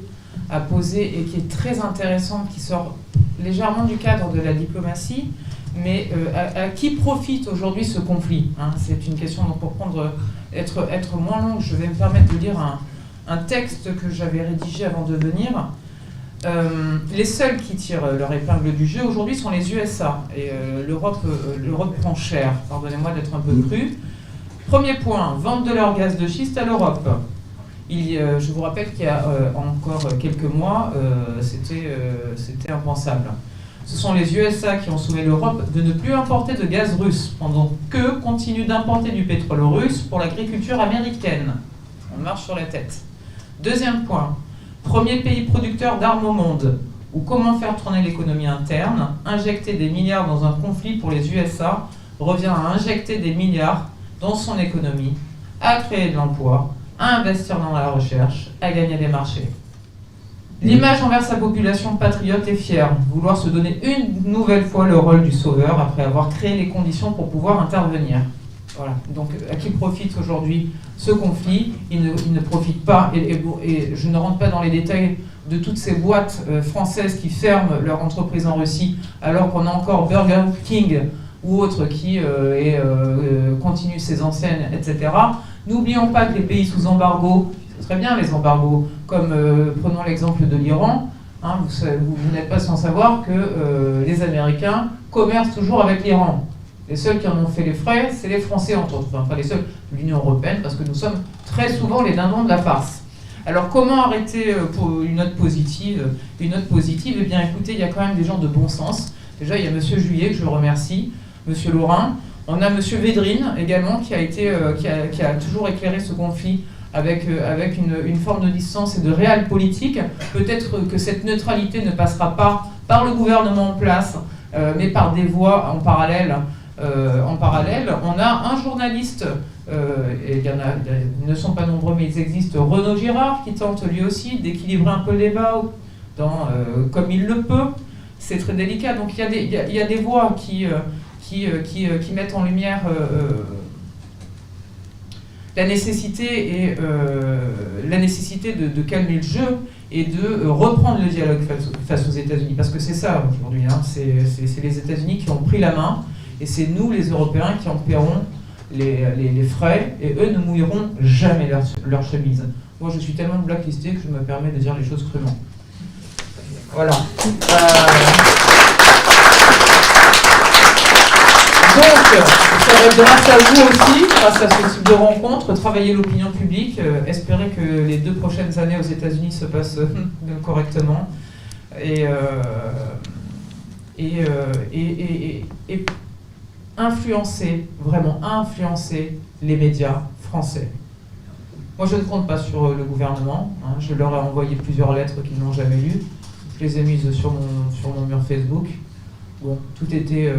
a posée et qui est très intéressante, qui sort légèrement du cadre de la diplomatie, mais à qui profite aujourd'hui ce conflit, hein? C'est une question, donc pour être moins longue, je vais me permettre de lire un texte que j'avais rédigé avant de venir. Les seuls qui tirent leur épingle du jeu aujourd'hui sont les USA, et l'Europe prend cher, pardonnez-moi d'être un peu cru. Premier point, vente de leur gaz de schiste à l'Europe. Je vous rappelle qu'il y a encore quelques mois, c'était impensable. Ce sont les USA qui ont sauvé l'Europe de ne plus importer de gaz russe, pendant qu'eux continuent d'importer du pétrole russe pour l'agriculture américaine. On marche sur la tête. Deuxième point, premier pays producteur d'armes au monde, ou comment faire tourner l'économie interne, injecter des milliards dans un conflit pour les USA revient à injecter des milliards dans son économie, à créer de l'emploi, à investir dans la recherche, à gagner des marchés. L'image envers sa population patriote est fière, vouloir se donner une nouvelle fois le rôle du sauveur après avoir créé les conditions pour pouvoir intervenir. Voilà. Donc à qui profite aujourd'hui ce conflit? Il ne profite pas, et je ne rentre pas dans les détails de toutes ces boîtes françaises qui ferment leur entreprise en Russie, alors qu'on a encore Burger King ou autre qui continue ses enseignes, etc. N'oublions pas que les pays sous embargo, ce serait bien les embargos, comme prenons l'exemple de l'Iran, hein, vous n'êtes pas sans savoir que les Américains commercent toujours avec l'Iran. Les seuls qui en ont fait les frais, c'est les Français, entre autres. Enfin, pas les seuls, l'Union européenne, parce que nous sommes très souvent les dindons de la farce. Alors, comment arrêter pour une note positive? Une note positive, eh bien, écoutez, il y a quand même des gens de bon sens. Déjà, il y a M. Juillet, que je remercie, M. Laurin. On a M. Védrine, également, qui a toujours éclairé ce conflit avec une forme de distance et de réelle politique. Peut-être que cette neutralité ne passera pas par le gouvernement en place, mais par des voies en parallèle. On a un journaliste, et ils ne sont pas nombreux, mais ils existent, Renaud Girard, qui tente lui aussi d'équilibrer un peu le débat comme il le peut. C'est très délicat. Donc il y a des voix qui mettent en lumière la nécessité de calmer le jeu et de reprendre le dialogue face aux États-Unis. Parce que c'est ça aujourd'hui, hein, c'est les États-Unis qui ont pris la main, et c'est nous, les Européens, qui en paierons les frais, et eux ne mouilleront jamais leur chemise. Moi, je suis tellement blacklisté que je me permets de dire les choses crûment. Voilà. Donc, ça va être grâce à vous aussi, grâce à ce type de rencontre, travailler l'opinion publique, espérer que les 2 prochaines années aux États-Unis se passent correctement, et vraiment influencer les médias français. Moi, je ne compte pas sur le gouvernement, hein. Je leur ai envoyé plusieurs lettres qu'ils n'ont jamais lues. Je les ai mises sur mon mur Facebook. Bon, tout était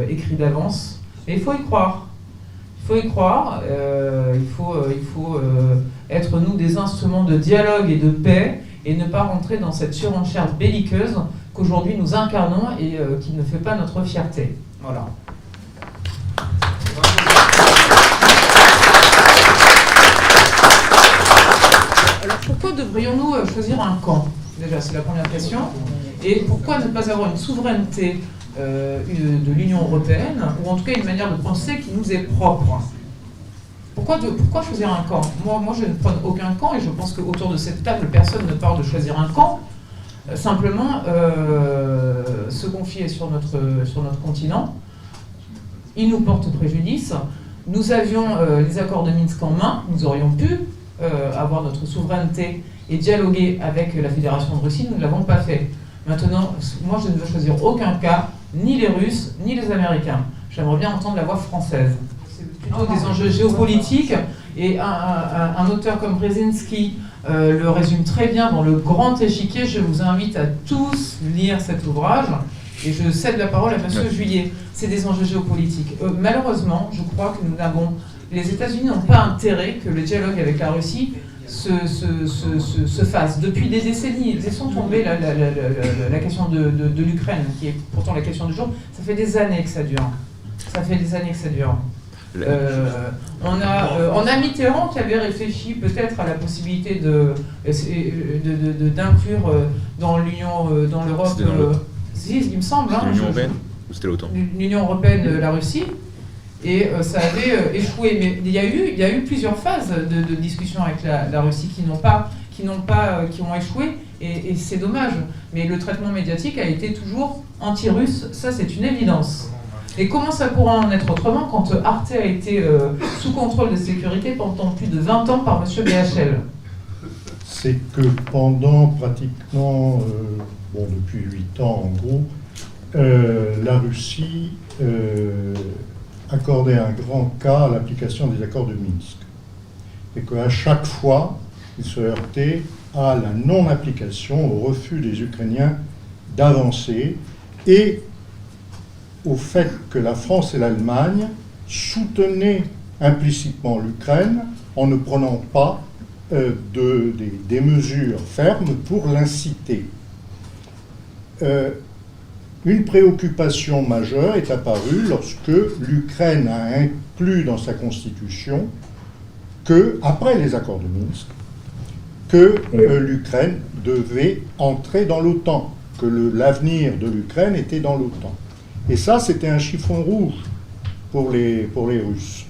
écrit d'avance. Mais il faut y croire. Il faut y croire. Il faut être, nous, des instruments de dialogue et de paix, et ne pas rentrer dans cette surenchère belliqueuse qu'aujourd'hui nous incarnons et qui ne fait pas notre fierté. Voilà. Alors pourquoi devrions-nous choisir un camp? Déjà, c'est la première question. Et pourquoi ne pas avoir une souveraineté de l'Union européenne, ou en tout cas une manière de penser qui nous est propre? Pourquoi choisir un camp? Moi, je ne prône aucun camp, et je pense qu'autour de cette table, personne ne parle de choisir un camp. Simplement, ce conflit est sur notre continent. Il nous porte préjudice. Nous avions les accords de Minsk en main. Nous aurions pu avoir notre souveraineté et dialoguer avec la Fédération de Russie. Nous ne l'avons pas fait. Maintenant, moi, je ne veux choisir aucun cas, ni les Russes, ni les Américains. J'aimerais bien entendre la voix française. C'est plutôt des enjeux géopolitiques, et un auteur comme Brzezinski le résume très bien dans Le Grand Échiquier. Je vous invite à tous lire cet ouvrage, et je cède la parole à M. Juillet. C'est des enjeux géopolitiques. Malheureusement, je crois que les États-Unis n'ont pas intérêt que le dialogue avec la Russie se fasse. Depuis des décennies, laissons tomber la question de l'Ukraine, qui est pourtant la question du jour. Ça fait des années que ça dure. On a Mitterrand qui avait réfléchi peut-être à la possibilité d'inclure dans l'Union, dans l'Europe, il me semble, l'Union européenne, ou c'était l'OTAN? L'Union européenne, la Russie, et ça avait échoué. Mais il y a eu plusieurs phases de discussion avec la Russie qui ont échoué, et c'est dommage. Mais le traitement médiatique a été toujours anti-russe, ça c'est une évidence. Et comment ça pourra en être autrement quand Arte a été sous contrôle de sécurité pendant plus de 20 ans par M. BHL? C'est que pendant pratiquement, depuis 8 ans en gros, la Russie accordait un grand cas à l'application des accords de Minsk. Et qu'à chaque fois, il se heurtait à la non-application, au refus des Ukrainiens d'avancer, et au fait que la France et l'Allemagne soutenaient implicitement l'Ukraine en ne prenant pas des mesures fermes pour l'inciter. Une préoccupation majeure est apparue lorsque l'Ukraine a inclus dans sa constitution que, après les accords de Minsk, que l'Ukraine devait entrer dans l'OTAN, que l'avenir de l'Ukraine était dans l'OTAN. Et ça, c'était un chiffon rouge pour les Russes.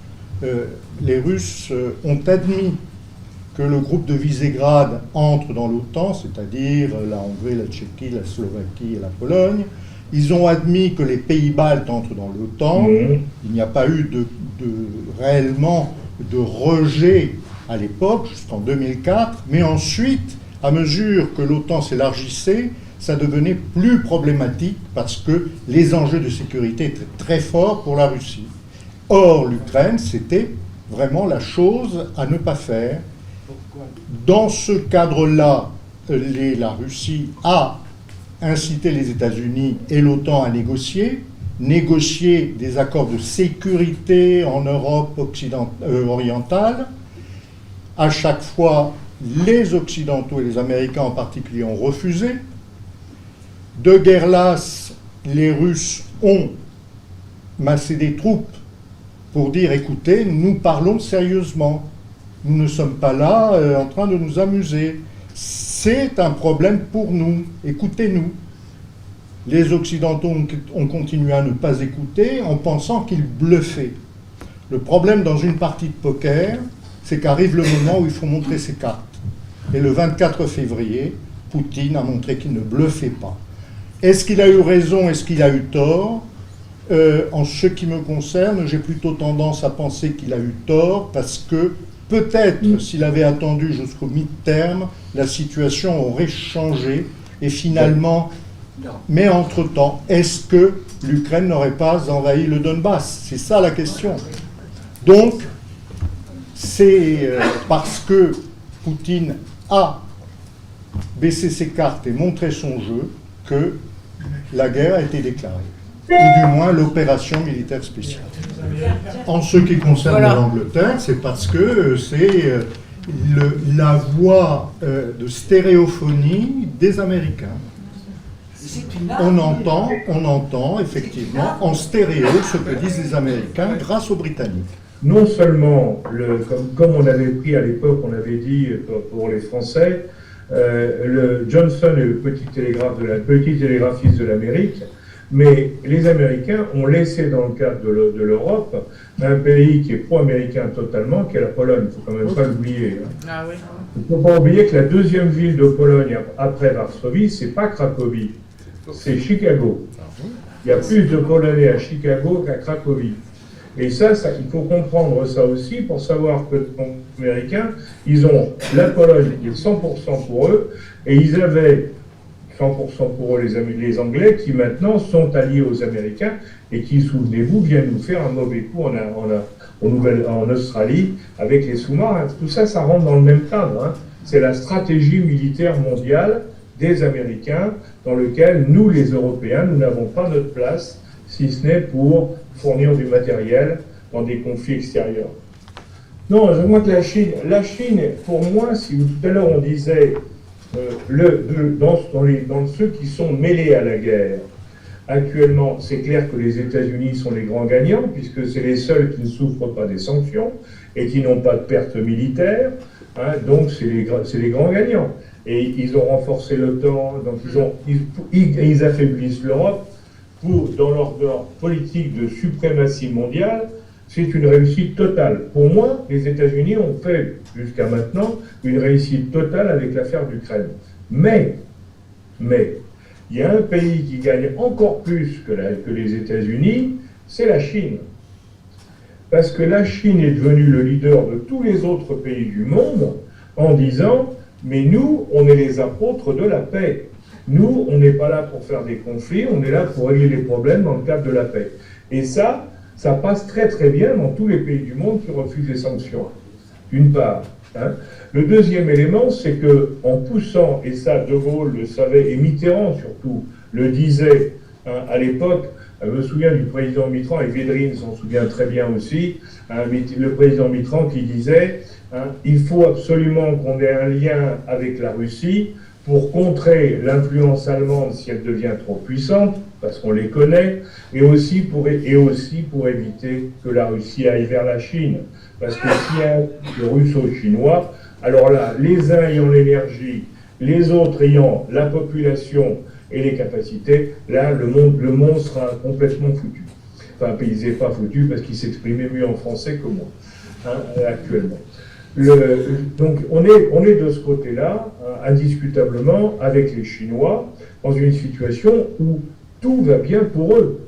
Les Russes ont admis que le groupe de Visegrad entre dans l'OTAN, c'est-à-dire la Hongrie, la Tchéquie, la Slovaquie et la Pologne. Ils ont admis que les pays baltes entrent dans l'OTAN. Il n'y a pas eu réellement de rejet à l'époque, jusqu'en 2004. Mais ensuite, à mesure que l'OTAN s'élargissait, ça devenait plus problématique parce que les enjeux de sécurité étaient très forts pour la Russie. Or, l'Ukraine, c'était vraiment la chose à ne pas faire. Dans ce cadre-là, la Russie a incité les États-Unis et l'OTAN à négocier des accords de sécurité en Europe orientale. À chaque fois, les Occidentaux et les Américains en particulier ont refusé. De guerre lasse, les Russes ont massé des troupes pour dire, écoutez, nous parlons sérieusement. Nous ne sommes pas là en train de nous amuser. C'est un problème pour nous. Écoutez-nous. Les Occidentaux ont continué à ne pas écouter en pensant qu'ils bluffaient. Le problème dans une partie de poker, c'est qu'arrive le moment où il faut montrer ses cartes. Et le 24 février, Poutine a montré qu'il ne bluffait pas. Est-ce qu'il a eu raison? Est-ce qu'il a eu tort? En ce qui me concerne, j'ai plutôt tendance à penser qu'il a eu tort parce que peut-être, s'il avait attendu jusqu'au mi-terme, la situation aurait changé et finalement... Mais entre-temps, est-ce que l'Ukraine n'aurait pas envahi le Donbass? C'est ça la question. Donc, c'est parce que Poutine a baissé ses cartes et montré son jeu que la guerre a été déclarée. Ou du moins l'opération militaire spéciale. En ce qui concerne l'Angleterre, c'est parce que c'est la voix de stéréophonie des Américains. On entend effectivement en stéréo ce que disent les Américains grâce aux Britanniques. Non seulement, comme on avait pris à l'époque, on avait dit pour les Français, le Johnson est le petit télégraphiste de l'Amérique, mais les Américains ont laissé dans le cadre de l'Europe un pays qui est pro-américain totalement, qui est la Pologne. Il ne faut quand même pas l'oublier. Ah oui. Il ne faut pas oublier que la deuxième ville de Pologne après Varsovie, c'est pas Cracovie, c'est Chicago. Il y a plus de Polonais à Chicago qu'à Cracovie. Et ça, il faut comprendre ça aussi pour savoir que les Américains, ils ont la Pologne, qui est 100% pour eux, et ils avaient 100% pour eux les Anglais, qui maintenant sont alliés aux Américains, et qui, souvenez-vous, viennent nous faire un mauvais coup en Australie, avec les sous-marins. Tout ça, ça rentre dans le même cadre. Hein. C'est la stratégie militaire mondiale des Américains, dans lequel nous, les Européens, nous n'avons pas notre place, si ce n'est pour fournir du matériel dans des conflits extérieurs. Non, je vois que la Chine, pour moi, si tout à l'heure on disait, dans ceux qui sont mêlés à la guerre, actuellement, c'est clair que les États-Unis sont les grands gagnants, puisque c'est les seuls qui ne souffrent pas des sanctions et qui n'ont pas de pertes militaires, hein, donc c'est les grands gagnants. Et ils ont renforcé l'OTAN, donc ils affaiblissent l'Europe. Dans leur politique de suprématie mondiale, c'est une réussite totale. Pour moi, les États-Unis ont fait, jusqu'à maintenant, une réussite totale avec l'affaire d'Ukraine. Mais, il y a un pays qui gagne encore plus que les États-Unis, c'est la Chine. Parce que la Chine est devenue le leader de tous les autres pays du monde en disant « Mais nous, on est les apôtres de la paix. Nous, on n'est pas là pour faire des conflits, on est là pour régler les problèmes dans le cadre de la paix. » Et ça passe très très bien dans tous les pays du monde qui refusent les sanctions, d'une part. Hein. Le deuxième élément, c'est que en poussant, et ça De Gaulle le savait, et Mitterrand surtout le disait hein, à l'époque, je me souviens du président Mitterrand, et Védrine s'en souvient très bien aussi, hein, le président Mitterrand qui disait hein, il faut absolument qu'on ait un lien avec la Russie pour contrer l'influence allemande si elle devient trop puissante, parce qu'on les connaît, et aussi pour éviter que la Russie aille vers la Chine. Parce que s'il y a le russo-chinois, alors là, les uns ayant l'énergie, les autres ayant la population et les capacités, là, le monde sera complètement foutu. Enfin, il n'est pas foutu parce qu'il s'exprimait mieux en français que moi, hein, actuellement. Donc, on est de ce côté-là, indiscutablement, avec les Chinois, dans une situation où tout va bien pour eux.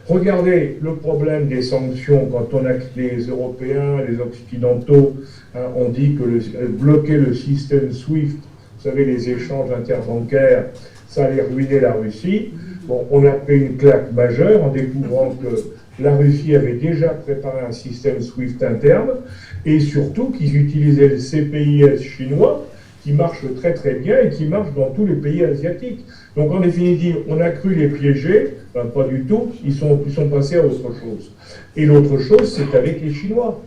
Regardez le problème des sanctions quand on a les Européens, les Occidentaux, hein, on dit que bloquer le système SWIFT, vous savez, les échanges interbancaires, ça allait ruiner la Russie. Bon, on a pris une claque majeure en découvrant que la Russie avait déjà préparé un système SWIFT interne et surtout qu'ils utilisaient le CPIS chinois qui marche très très bien et qui marche dans tous les pays asiatiques. Donc en définitive, on a cru les piéger, enfin, pas du tout, ils sont passés à autre chose. Et l'autre chose, c'est avec les Chinois.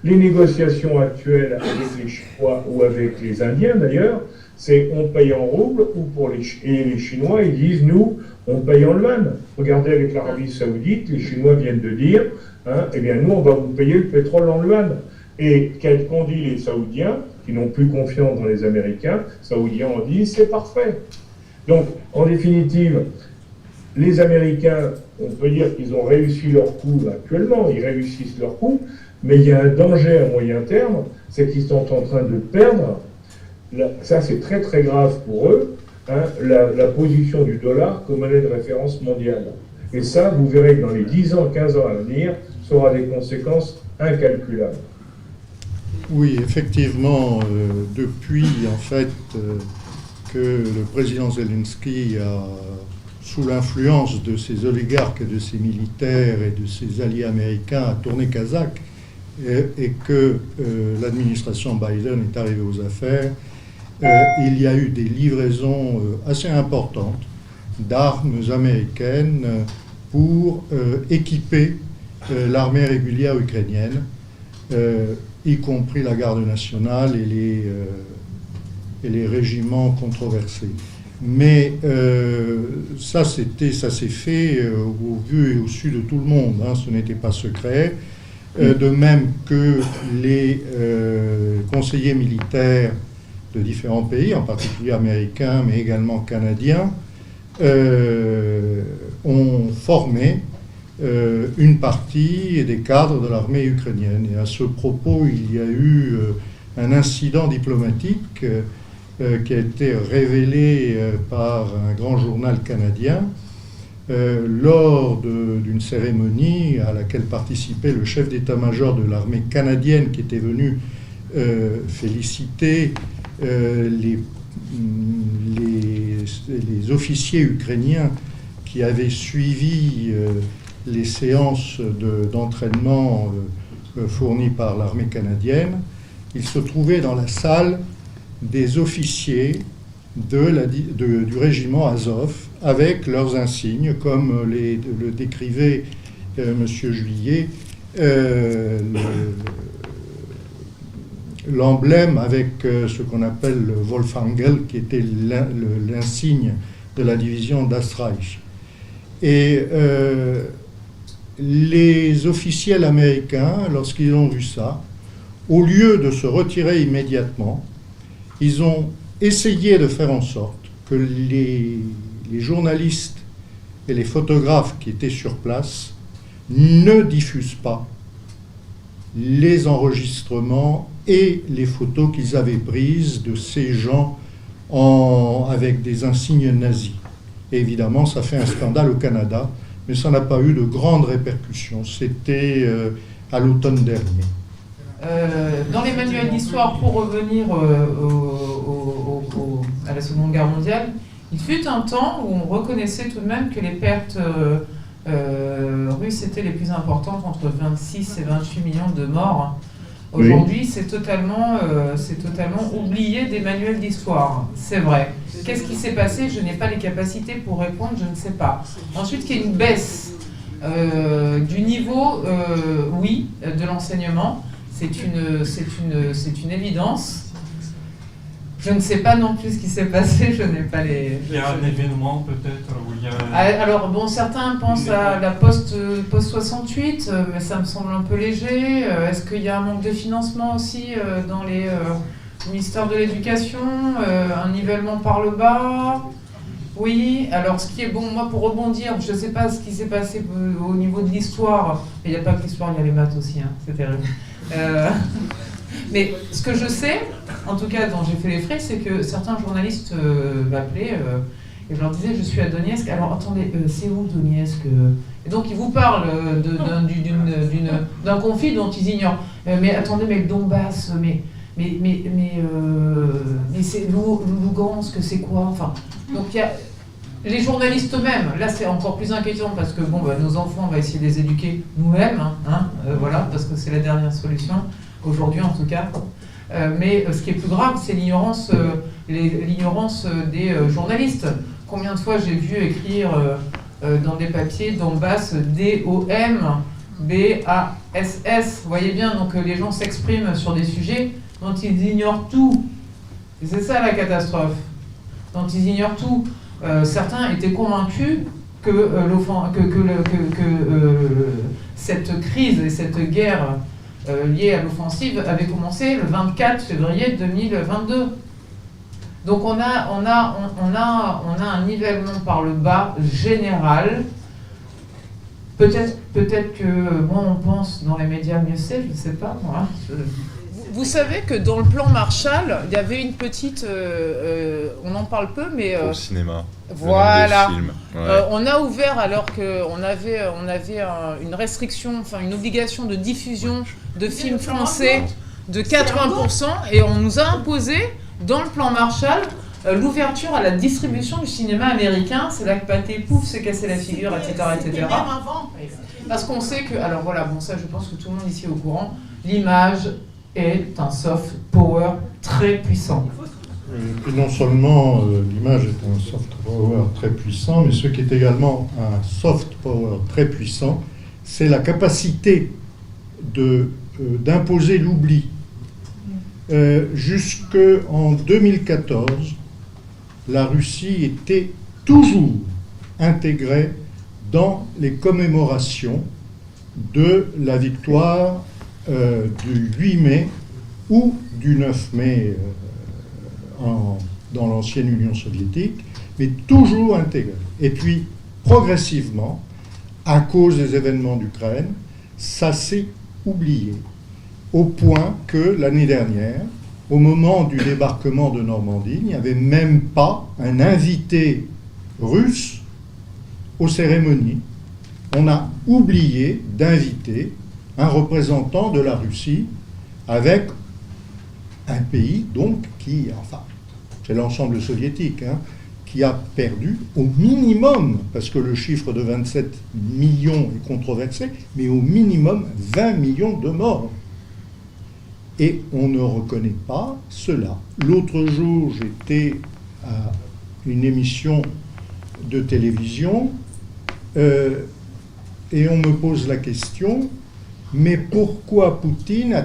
Les négociations actuelles avec les Chinois ou avec les Indiens d'ailleurs, c'est on paye en roubles et les Chinois ils disent nous on paye en yuan. Regardez avec l'Arabie Saoudite, les Chinois viennent de dire hein, eh bien nous on va vous payer le pétrole en yuan. Et qu'ont dit les Saoudiens, qui n'ont plus confiance dans les Américains, Saoudiens ont dit c'est parfait. Donc en définitive, les Américains, on peut dire qu'ils ont réussi leur coup actuellement, ils réussissent leur coup, mais il y a un danger à moyen terme, c'est qu'ils sont en train de perdre. Ça, c'est très très grave pour eux, hein, la position du dollar comme monnaie de référence mondiale. Et ça, vous verrez que dans les 10 ans, 15 ans à venir, ça aura des conséquences incalculables. Oui, effectivement, depuis en fait que le président Zelensky a, sous l'influence de ses oligarques, de ses militaires et de ses alliés américains, a tourné kazakh et que l'administration Biden est arrivée aux affaires, il y a eu des livraisons assez importantes d'armes américaines pour équiper l'armée régulière ukrainienne, y compris la garde nationale et les régiments controversés. Mais ça s'est fait au vu et au su de tout le monde, hein, ce n'était pas secret. De même que les conseillers militaires de différents pays, en particulier américains, mais également canadiens, ont formé une partie des cadres de l'armée ukrainienne. Et à ce propos, il y a eu un incident diplomatique qui a été révélé par un grand journal canadien lors d'une cérémonie à laquelle participait le chef d'état-major de l'armée canadienne qui était venu féliciter les officiers ukrainiens qui avaient suivi les séances d'entraînement fournies par l'armée canadienne. Il se trouvait dans la salle des officiers du régiment Azov avec leurs insignes, comme le décrivait M. Juillet, l'emblème avec ce qu'on appelle le Wolfangel, qui était l'insigne de la division d'Astreich. Et les officiels américains, lorsqu'ils ont vu ça, au lieu de se retirer immédiatement, ils ont essayé de faire en sorte que les journalistes et les photographes qui étaient sur place ne diffusent pas les enregistrements et les photos qu'ils avaient prises de ces gens avec des insignes nazis. Et évidemment, ça fait un scandale au Canada, mais ça n'a pas eu de grandes répercussions. C'était à l'automne dernier. Dans les manuels d'histoire, pour revenir à la Seconde Guerre mondiale, il fut un temps où on reconnaissait tout de même que les pertes russes étaient les plus importantes, entre 26 et 28 millions de morts. Aujourd'hui, c'est totalement oublié des manuels d'histoire. C'est vrai. Qu'est-ce qui s'est passé? Je n'ai pas les capacités pour répondre, je ne sais pas. Ensuite, qu'il y ait une baisse du niveau, oui, de l'enseignement. C'est une évidence. Je ne sais pas non plus ce qui s'est passé, je n'ai pas les... Il y a un événement peut-être où il y a... Alors bon, certains pensent à la post-68, mais ça me semble un peu léger. Est-ce qu'il y a un manque de financement aussi dans les ministères de l'Éducation, un nivellement par le bas? Oui, alors ce qui est bon, moi pour rebondir, je ne sais pas ce qui s'est passé au niveau de l'histoire, mais il n'y a pas que l'histoire, il y a les maths aussi, hein, c'est terrible. Mais ce que je sais, en tout cas dont j'ai fait les frais, c'est que certains journalistes m'appelaient et je leur disais je suis à Donetsk. Alors attendez, c'est où Donetsk? Et donc ils vous parlent d'un conflit dont ils ignorent. Mais attendez, mais le Donbass, mais c'est Lugansk, c'est quoi? Enfin, donc il y a les journalistes eux-mêmes. Là c'est encore plus inquiétant parce que bon, nos enfants, on va essayer de les éduquer nous-mêmes, voilà, parce que c'est la dernière solution. Aujourd'hui en tout cas. Mais ce qui est plus grave, c'est l'ignorance des journalistes. Combien de fois j'ai vu écrire dans des papiers Donbass, D-O-M-B-A-S-S. Vous voyez bien, donc les gens s'expriment sur des sujets dont ils ignorent tout. Et c'est ça la catastrophe. Dont ils ignorent tout. Certains étaient convaincus que cette crise et cette guerre liée à l'offensive avait commencé le 24 février 2022. Donc on a un nivellement par le bas général. Peut-être que moi on pense dans les médias mieux c'est, je ne sais pas moi. Vous savez que dans le plan Marshall, il y avait une petite, on en parle peu, mais au cinéma. Voilà. Ouais. On a ouvert alors qu'on avait une restriction, enfin une obligation de diffusion de films français de 80%, et on nous a imposé dans le plan Marshall l'ouverture à la distribution du cinéma américain. C'est là que Pathé pouf s'est cassé la figure, etc., etc. Parce qu'on sait que, alors voilà, bon ça je pense que tout le monde ici est au courant, l'image est un soft power très puissant. Et puis non seulement l'image est un soft power très puissant, mais ce qui est également un soft power très puissant, c'est la capacité d'imposer l'oubli. Jusqu'en 2014, la Russie était toujours intégrée dans les commémorations de la victoire du 8 mai ou du 9 mai dans l'ancienne Union soviétique, mais toujours intégrée. Et puis, progressivement, à cause des événements d'Ukraine, ça s'est oublié, au point que l'année dernière, au moment du débarquement de Normandie, il n'y avait même pas un invité russe aux cérémonies. On a oublié d'inviter un représentant de la Russie avec un pays, donc, qui, enfin, c'est l'ensemble soviétique, qui a perdu au minimum, parce que le chiffre de 27 millions est controversé, mais au minimum 20 millions de morts. Et on ne reconnaît pas cela. L'autre jour, j'étais à une émission de télévision et on me pose la question, mais pourquoi Poutine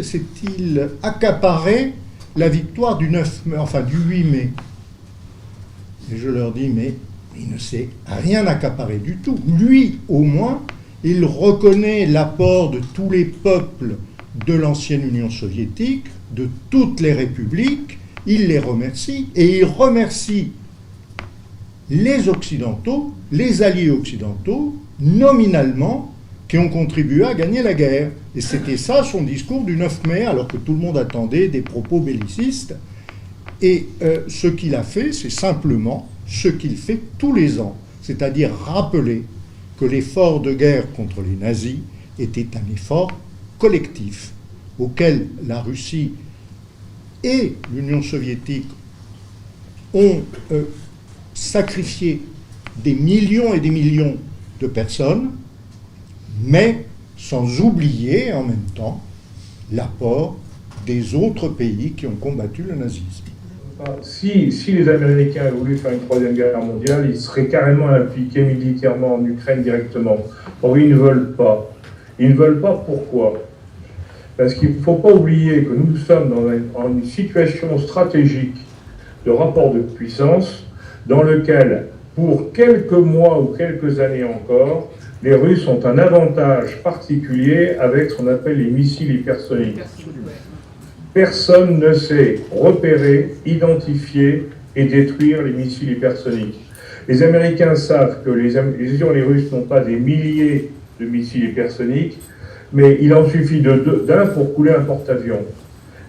s'est-il accaparé la victoire du 8 mai? Et je leur dis, mais il ne s'est rien accaparé du tout. Lui, au moins, il reconnaît l'apport de tous les peuples de l'ancienne Union soviétique, de toutes les républiques, il les remercie, et il remercie les Occidentaux, les alliés occidentaux, nominalement, qui ont contribué à gagner la guerre. Et c'était ça son discours du 9 mai, alors que tout le monde attendait des propos bellicistes. Et ce qu'il a fait, c'est simplement ce qu'il fait tous les ans, c'est-à-dire rappeler que l'effort de guerre contre les nazis était un effort collectif auquel la Russie et l'Union soviétique ont sacrifié des millions et des millions de personnes, mais sans oublier en même temps l'apport des autres pays qui ont combattu le nazisme. Si les Américains avaient voulu faire une troisième guerre mondiale, ils seraient carrément impliqués militairement en Ukraine directement. Or, ils ne veulent pas. Ils ne veulent pas, pourquoi? Parce qu'il ne faut pas oublier que nous sommes dans une situation stratégique de rapport de puissance dans lequel, pour quelques mois ou quelques années encore, les Russes ont un avantage particulier avec ce qu'on appelle les missiles hypersoniques. Personne ne sait repérer, identifier et détruire les missiles hypersoniques. Les Américains savent que les Russes n'ont pas des milliers de missiles hypersoniques, mais il en suffit d'un pour couler un porte-avions.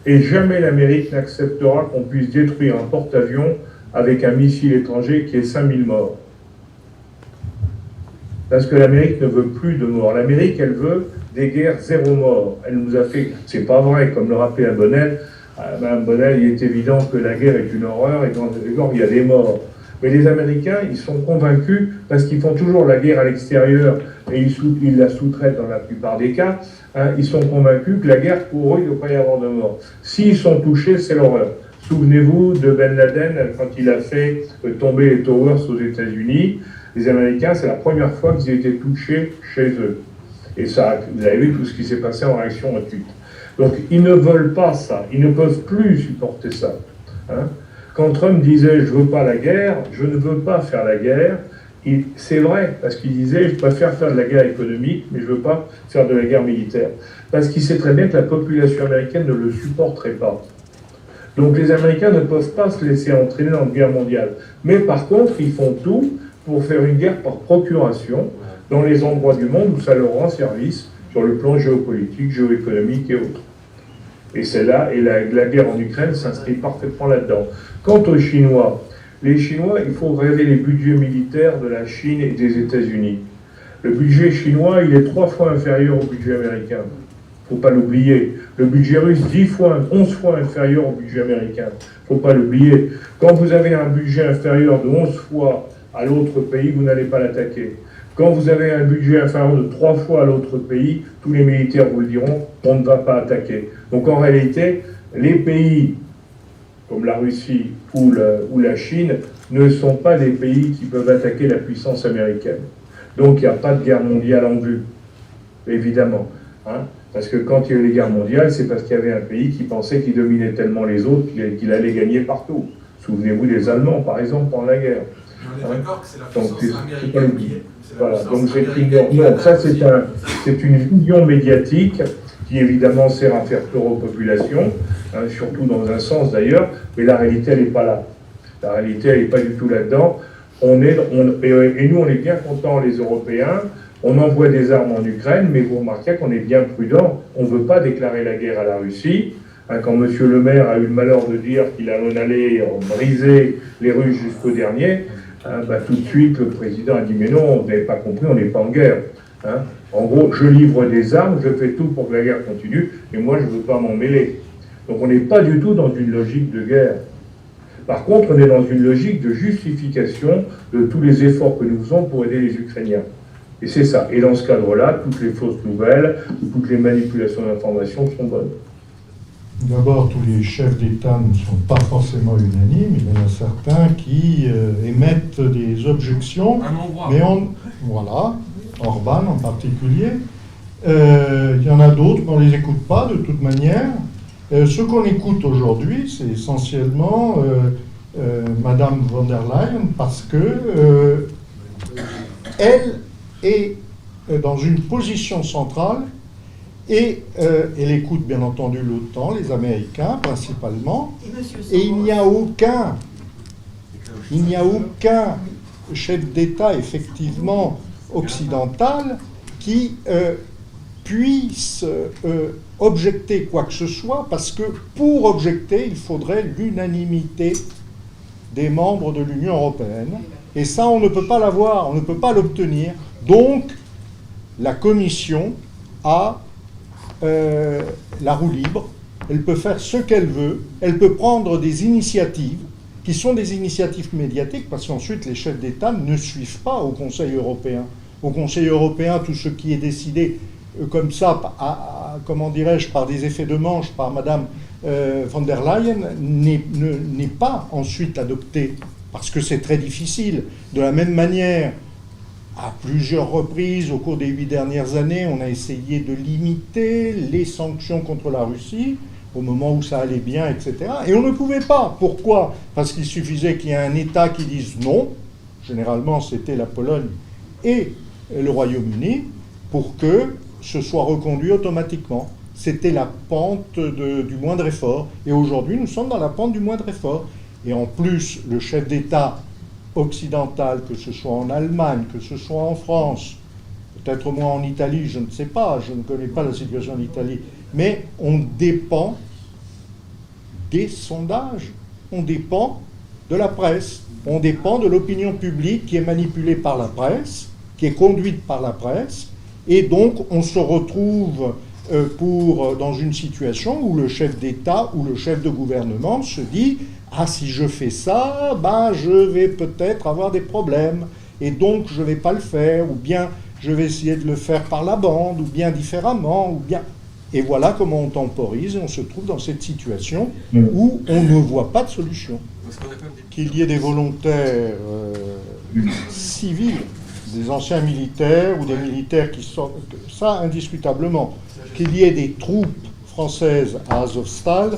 Et jamais l'Amérique n'acceptera qu'on puisse détruire un porte-avions avec un missile étranger qui ait 5000 morts. Parce que l'Amérique ne veut plus de morts. L'Amérique, elle veut des guerres zéro mort. Elle nous a fait... C'est pas vrai, comme le rappelait Mme Bonnel. Mme Bonnel, il est évident que la guerre est une horreur et dans les guerres, il y a des morts. Mais les Américains, ils sont convaincus, parce qu'ils font toujours la guerre à l'extérieur et ils la sous-traitent dans la plupart des cas, hein, ils sont convaincus que la guerre, pour eux, il ne doit pas y avoir de morts. S'ils sont touchés, c'est l'horreur. Souvenez-vous de Ben Laden, quand il a fait tomber les Towers aux États-Unis. Les Américains, c'est la première fois qu'ils ont été touchés chez eux. Et ça, vous avez vu tout ce qui s'est passé en réaction ensuite. Donc, ils ne veulent pas ça. Ils ne peuvent plus supporter ça. Hein. Quand Trump disait « je ne veux pas la guerre »,« je ne veux pas faire la guerre », c'est vrai, parce qu'il disait « je préfère faire de la guerre économique, mais je ne veux pas faire de la guerre militaire ». Parce qu'il sait très bien que la population américaine ne le supporterait pas. Donc les Américains ne peuvent pas se laisser entraîner dans une guerre mondiale. Mais par contre, ils font tout pour faire une guerre par procuration dans les endroits du monde où ça leur rend service sur le plan géopolitique, géoéconomique et autres. Et c'est là, et la guerre en Ukraine s'inscrit parfaitement là-dedans. Quant aux Chinois, les Chinois, il faut rêver les budgets militaires de la Chine et des États-Unis. Le budget chinois, il est 3 fois inférieur au budget américain. Il ne faut pas l'oublier. Le budget russe, 11 fois inférieur au budget américain. Il ne faut pas l'oublier. Quand vous avez un budget inférieur de 11 fois à l'autre pays, vous n'allez pas l'attaquer. Quand vous avez un budget inférieur de 3 fois à l'autre pays, tous les militaires vous le diront, on ne va pas attaquer. Donc en réalité, les pays comme la Russie ou la Chine ne sont pas des pays qui peuvent attaquer la puissance américaine. Donc il n'y a pas de guerre mondiale en vue, évidemment. Hein, parce que quand il y a eu les guerres mondiales, c'est parce qu'il y avait un pays qui pensait qu'il dominait tellement les autres qu'il allait gagner partout. Souvenez-vous des Allemands, par exemple, pendant la guerre. On est d'accord que c'est la puissance américaine qui est. Voilà, donc c'est une vision médiatique qui évidemment sert à faire peur aux populations, hein, surtout dans un sens d'ailleurs, mais la réalité elle n'est pas là. La réalité elle n'est pas du tout là-dedans. Et nous on est bien contents les Européens, on envoie des armes en Ukraine, mais vous remarquez qu'on est bien prudent, on ne veut pas déclarer la guerre à la Russie. Hein, quand M. Le Maire a eu le malheur de dire qu'il allait briser les Russes jusqu'au dernier, tout de suite, le président a dit « Mais non, vous n'avez pas compris, on n'est pas en guerre. Hein. En gros, je livre des armes, je fais tout pour que la guerre continue, mais moi, je ne veux pas m'en mêler. » Donc on n'est pas du tout dans une logique de guerre. Par contre, on est dans une logique de justification de tous les efforts que nous faisons pour aider les Ukrainiens. Et c'est ça. Et dans ce cadre-là, toutes les fausses nouvelles, toutes les manipulations d'informations sont bonnes. D'abord, tous les chefs d'État ne sont pas forcément unanimes. Il y en a certains qui émettent des objections. Mais voilà, Orban en particulier. Il y en a d'autres, on ne les écoute pas de toute manière. Ce qu'on écoute aujourd'hui, c'est essentiellement Madame von der Leyen, parce que elle est dans une position centrale. Et elle écoute bien entendu l'OTAN, les Américains principalement, et il n'y a aucun chef d'État effectivement occidental qui puisse objecter quoi que ce soit, parce que pour objecter, il faudrait l'unanimité des membres de l'Union européenne, et ça on ne peut pas l'avoir, on ne peut pas l'obtenir. Donc la Commission a la roue libre, elle peut faire ce qu'elle veut, elle peut prendre des initiatives qui sont des initiatives médiatiques, parce qu'ensuite les chefs d'État ne suivent pas au Conseil européen. Au Conseil européen, tout ce qui est décidé comme ça, comment dirais-je, par des effets de manche, par Madame von der Leyen, n'est pas ensuite adopté, parce que c'est très difficile. De la même manière, à plusieurs reprises, au cours des 8 dernières années, on a essayé de limiter les sanctions contre la Russie, au moment où ça allait bien, etc. Et on ne pouvait pas. Pourquoi ? Parce qu'il suffisait qu'il y ait un État qui dise non, généralement c'était la Pologne et le Royaume-Uni, pour que ce soit reconduit automatiquement. C'était la pente du moindre effort. Et aujourd'hui, nous sommes dans la pente du moindre effort. et en plus le chef d'État occidental, que ce soit en Allemagne, que ce soit en France, peut-être moins en Italie, je ne sais pas, je ne connais pas la situation en Italie, mais on dépend des sondages, on dépend de la presse, on dépend de l'opinion publique qui est manipulée par la presse, qui est conduite par la presse, et donc on se retrouve dans une situation où le chef d'État ou le chef de gouvernement se dit « Ah, si je fais ça, ben, je vais peut-être avoir des problèmes, et donc je ne vais pas le faire, ou bien je vais essayer de le faire par la bande, ou bien différemment, ou bien... » Et voilà comment on temporise, et on se trouve dans cette situation où on ne voit pas de solution. Qu'il y ait des volontaires civils, des anciens militaires ou des militaires qui sortent, ça indiscutablement. Qu'il y ait des troupes françaises à Azovstal,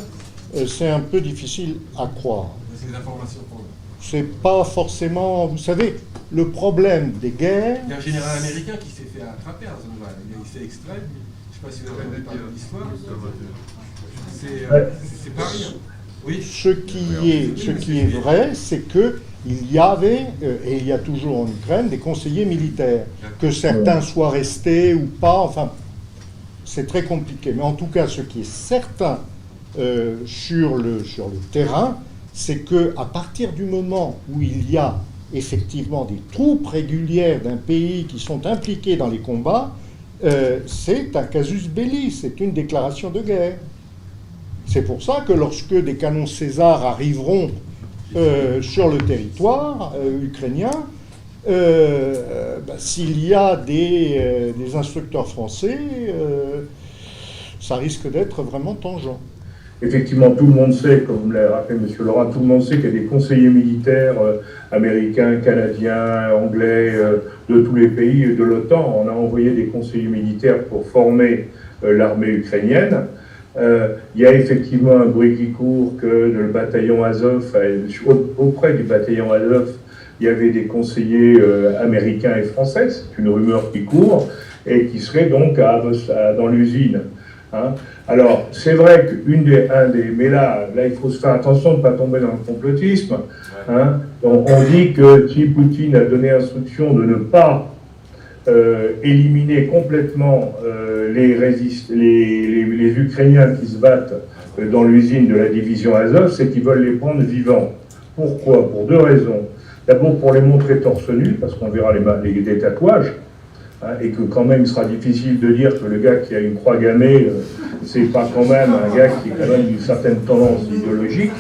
c'est un peu difficile à croire. C'est des informations pour nous. C'est pas forcément... Vous savez, le problème des guerres... Il y a un général américain qui s'est fait attraper à Azovstal. Il s'est extrait. Je ne sais pas si vous avez entendu parler de l'histoire. C'est pas rien. Oui. Ce qui est vrai, c'est qu'il y avait, et il y a toujours en Ukraine, des conseillers militaires. Que certains soient restés ou pas, enfin, c'est très compliqué. Mais en tout cas, ce qui est certain sur le terrain, c'est qu'à partir du moment où il y a effectivement des troupes régulières d'un pays qui sont impliquées dans les combats, c'est un casus belli, c'est une déclaration de guerre. C'est pour ça que lorsque des canons César arriveront sur le territoire ukrainien, s'il y a des instructeurs français, ça risque d'être vraiment tangent. Effectivement, tout le monde sait, comme l'a rappelé M. Laurent, tout le monde sait qu'il y a des conseillers militaires américains, canadiens, anglais, de tous les pays de l'OTAN. On a envoyé des conseillers militaires pour former l'armée ukrainienne. Il y a effectivement un bruit qui court que le bataillon Azov, auprès du bataillon Azov, il y avait des conseillers américains et français, c'est une rumeur qui court, et qui seraient donc dans l'usine. Hein. Alors, c'est vrai mais là, il faut se faire attention de ne pas tomber dans le complotisme. Hein. On dit que si Poutine a donné instruction de ne pas éliminer complètement les Ukrainiens qui se battent dans l'usine de la division Azov, c'est qu'ils veulent les prendre vivants. Pourquoi? Pour deux raisons. D'abord pour les montrer torse nu, parce qu'on verra des tatouages, hein, et que quand même il sera difficile de dire que le gars qui a une croix gammée, c'est pas quand même un gars qui est quand même d'une certaine tendance idéologique.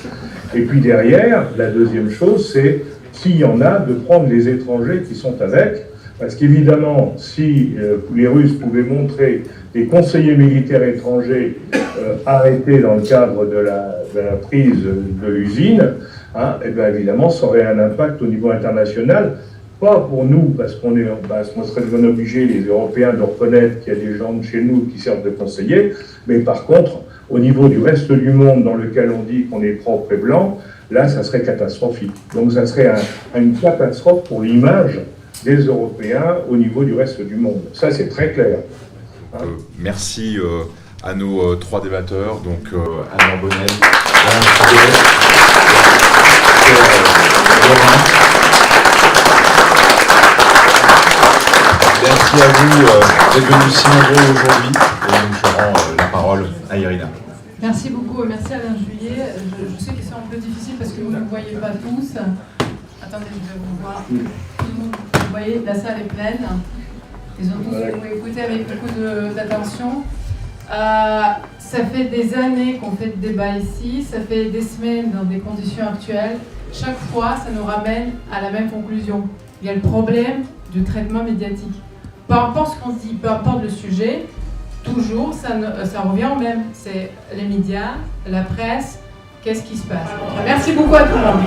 Et puis derrière, la deuxième chose, c'est s'il y en a, de prendre les étrangers qui sont avec. Parce qu'évidemment, si les Russes pouvaient montrer des conseillers militaires étrangers arrêtés dans le cadre de la prise de l'usine, hein, et bien évidemment, ça aurait un impact au niveau international. Pas pour nous, parce qu'on serait bien obligé, les Européens, de reconnaître qu'il y a des gens de chez nous qui servent de conseillers, mais par contre, au niveau du reste du monde dans lequel on dit qu'on est propre et blanc, là, ça serait catastrophique. Donc ça serait une catastrophe pour l'image des Européens au niveau du reste du monde. Ça, c'est très clair. Hein. Merci à nos trois débatteurs, donc Anne Bonnet, Alain Fouquet, Laurent. Merci à vous d'être venus si nombreux aujourd'hui. Et donc, je rends la parole à Irina. Merci beaucoup, merci Alain Juillet. Je sais que c'est un peu difficile parce que vous ne me voyez pas tous. Attendez, je vais vous voir. Vous voyez, la salle est pleine. Ils ont tous écouté avec beaucoup d'attention. Ça fait des années qu'on fait le débat ici, ça fait des semaines dans des conditions actuelles. Chaque fois, ça nous ramène à la même conclusion. Il y a le problème du traitement médiatique. Peu importe ce qu'on se dit, peu importe le sujet, toujours, ça revient au même. C'est les médias, la presse, qu'est-ce qui se passe. Merci beaucoup à tout le monde.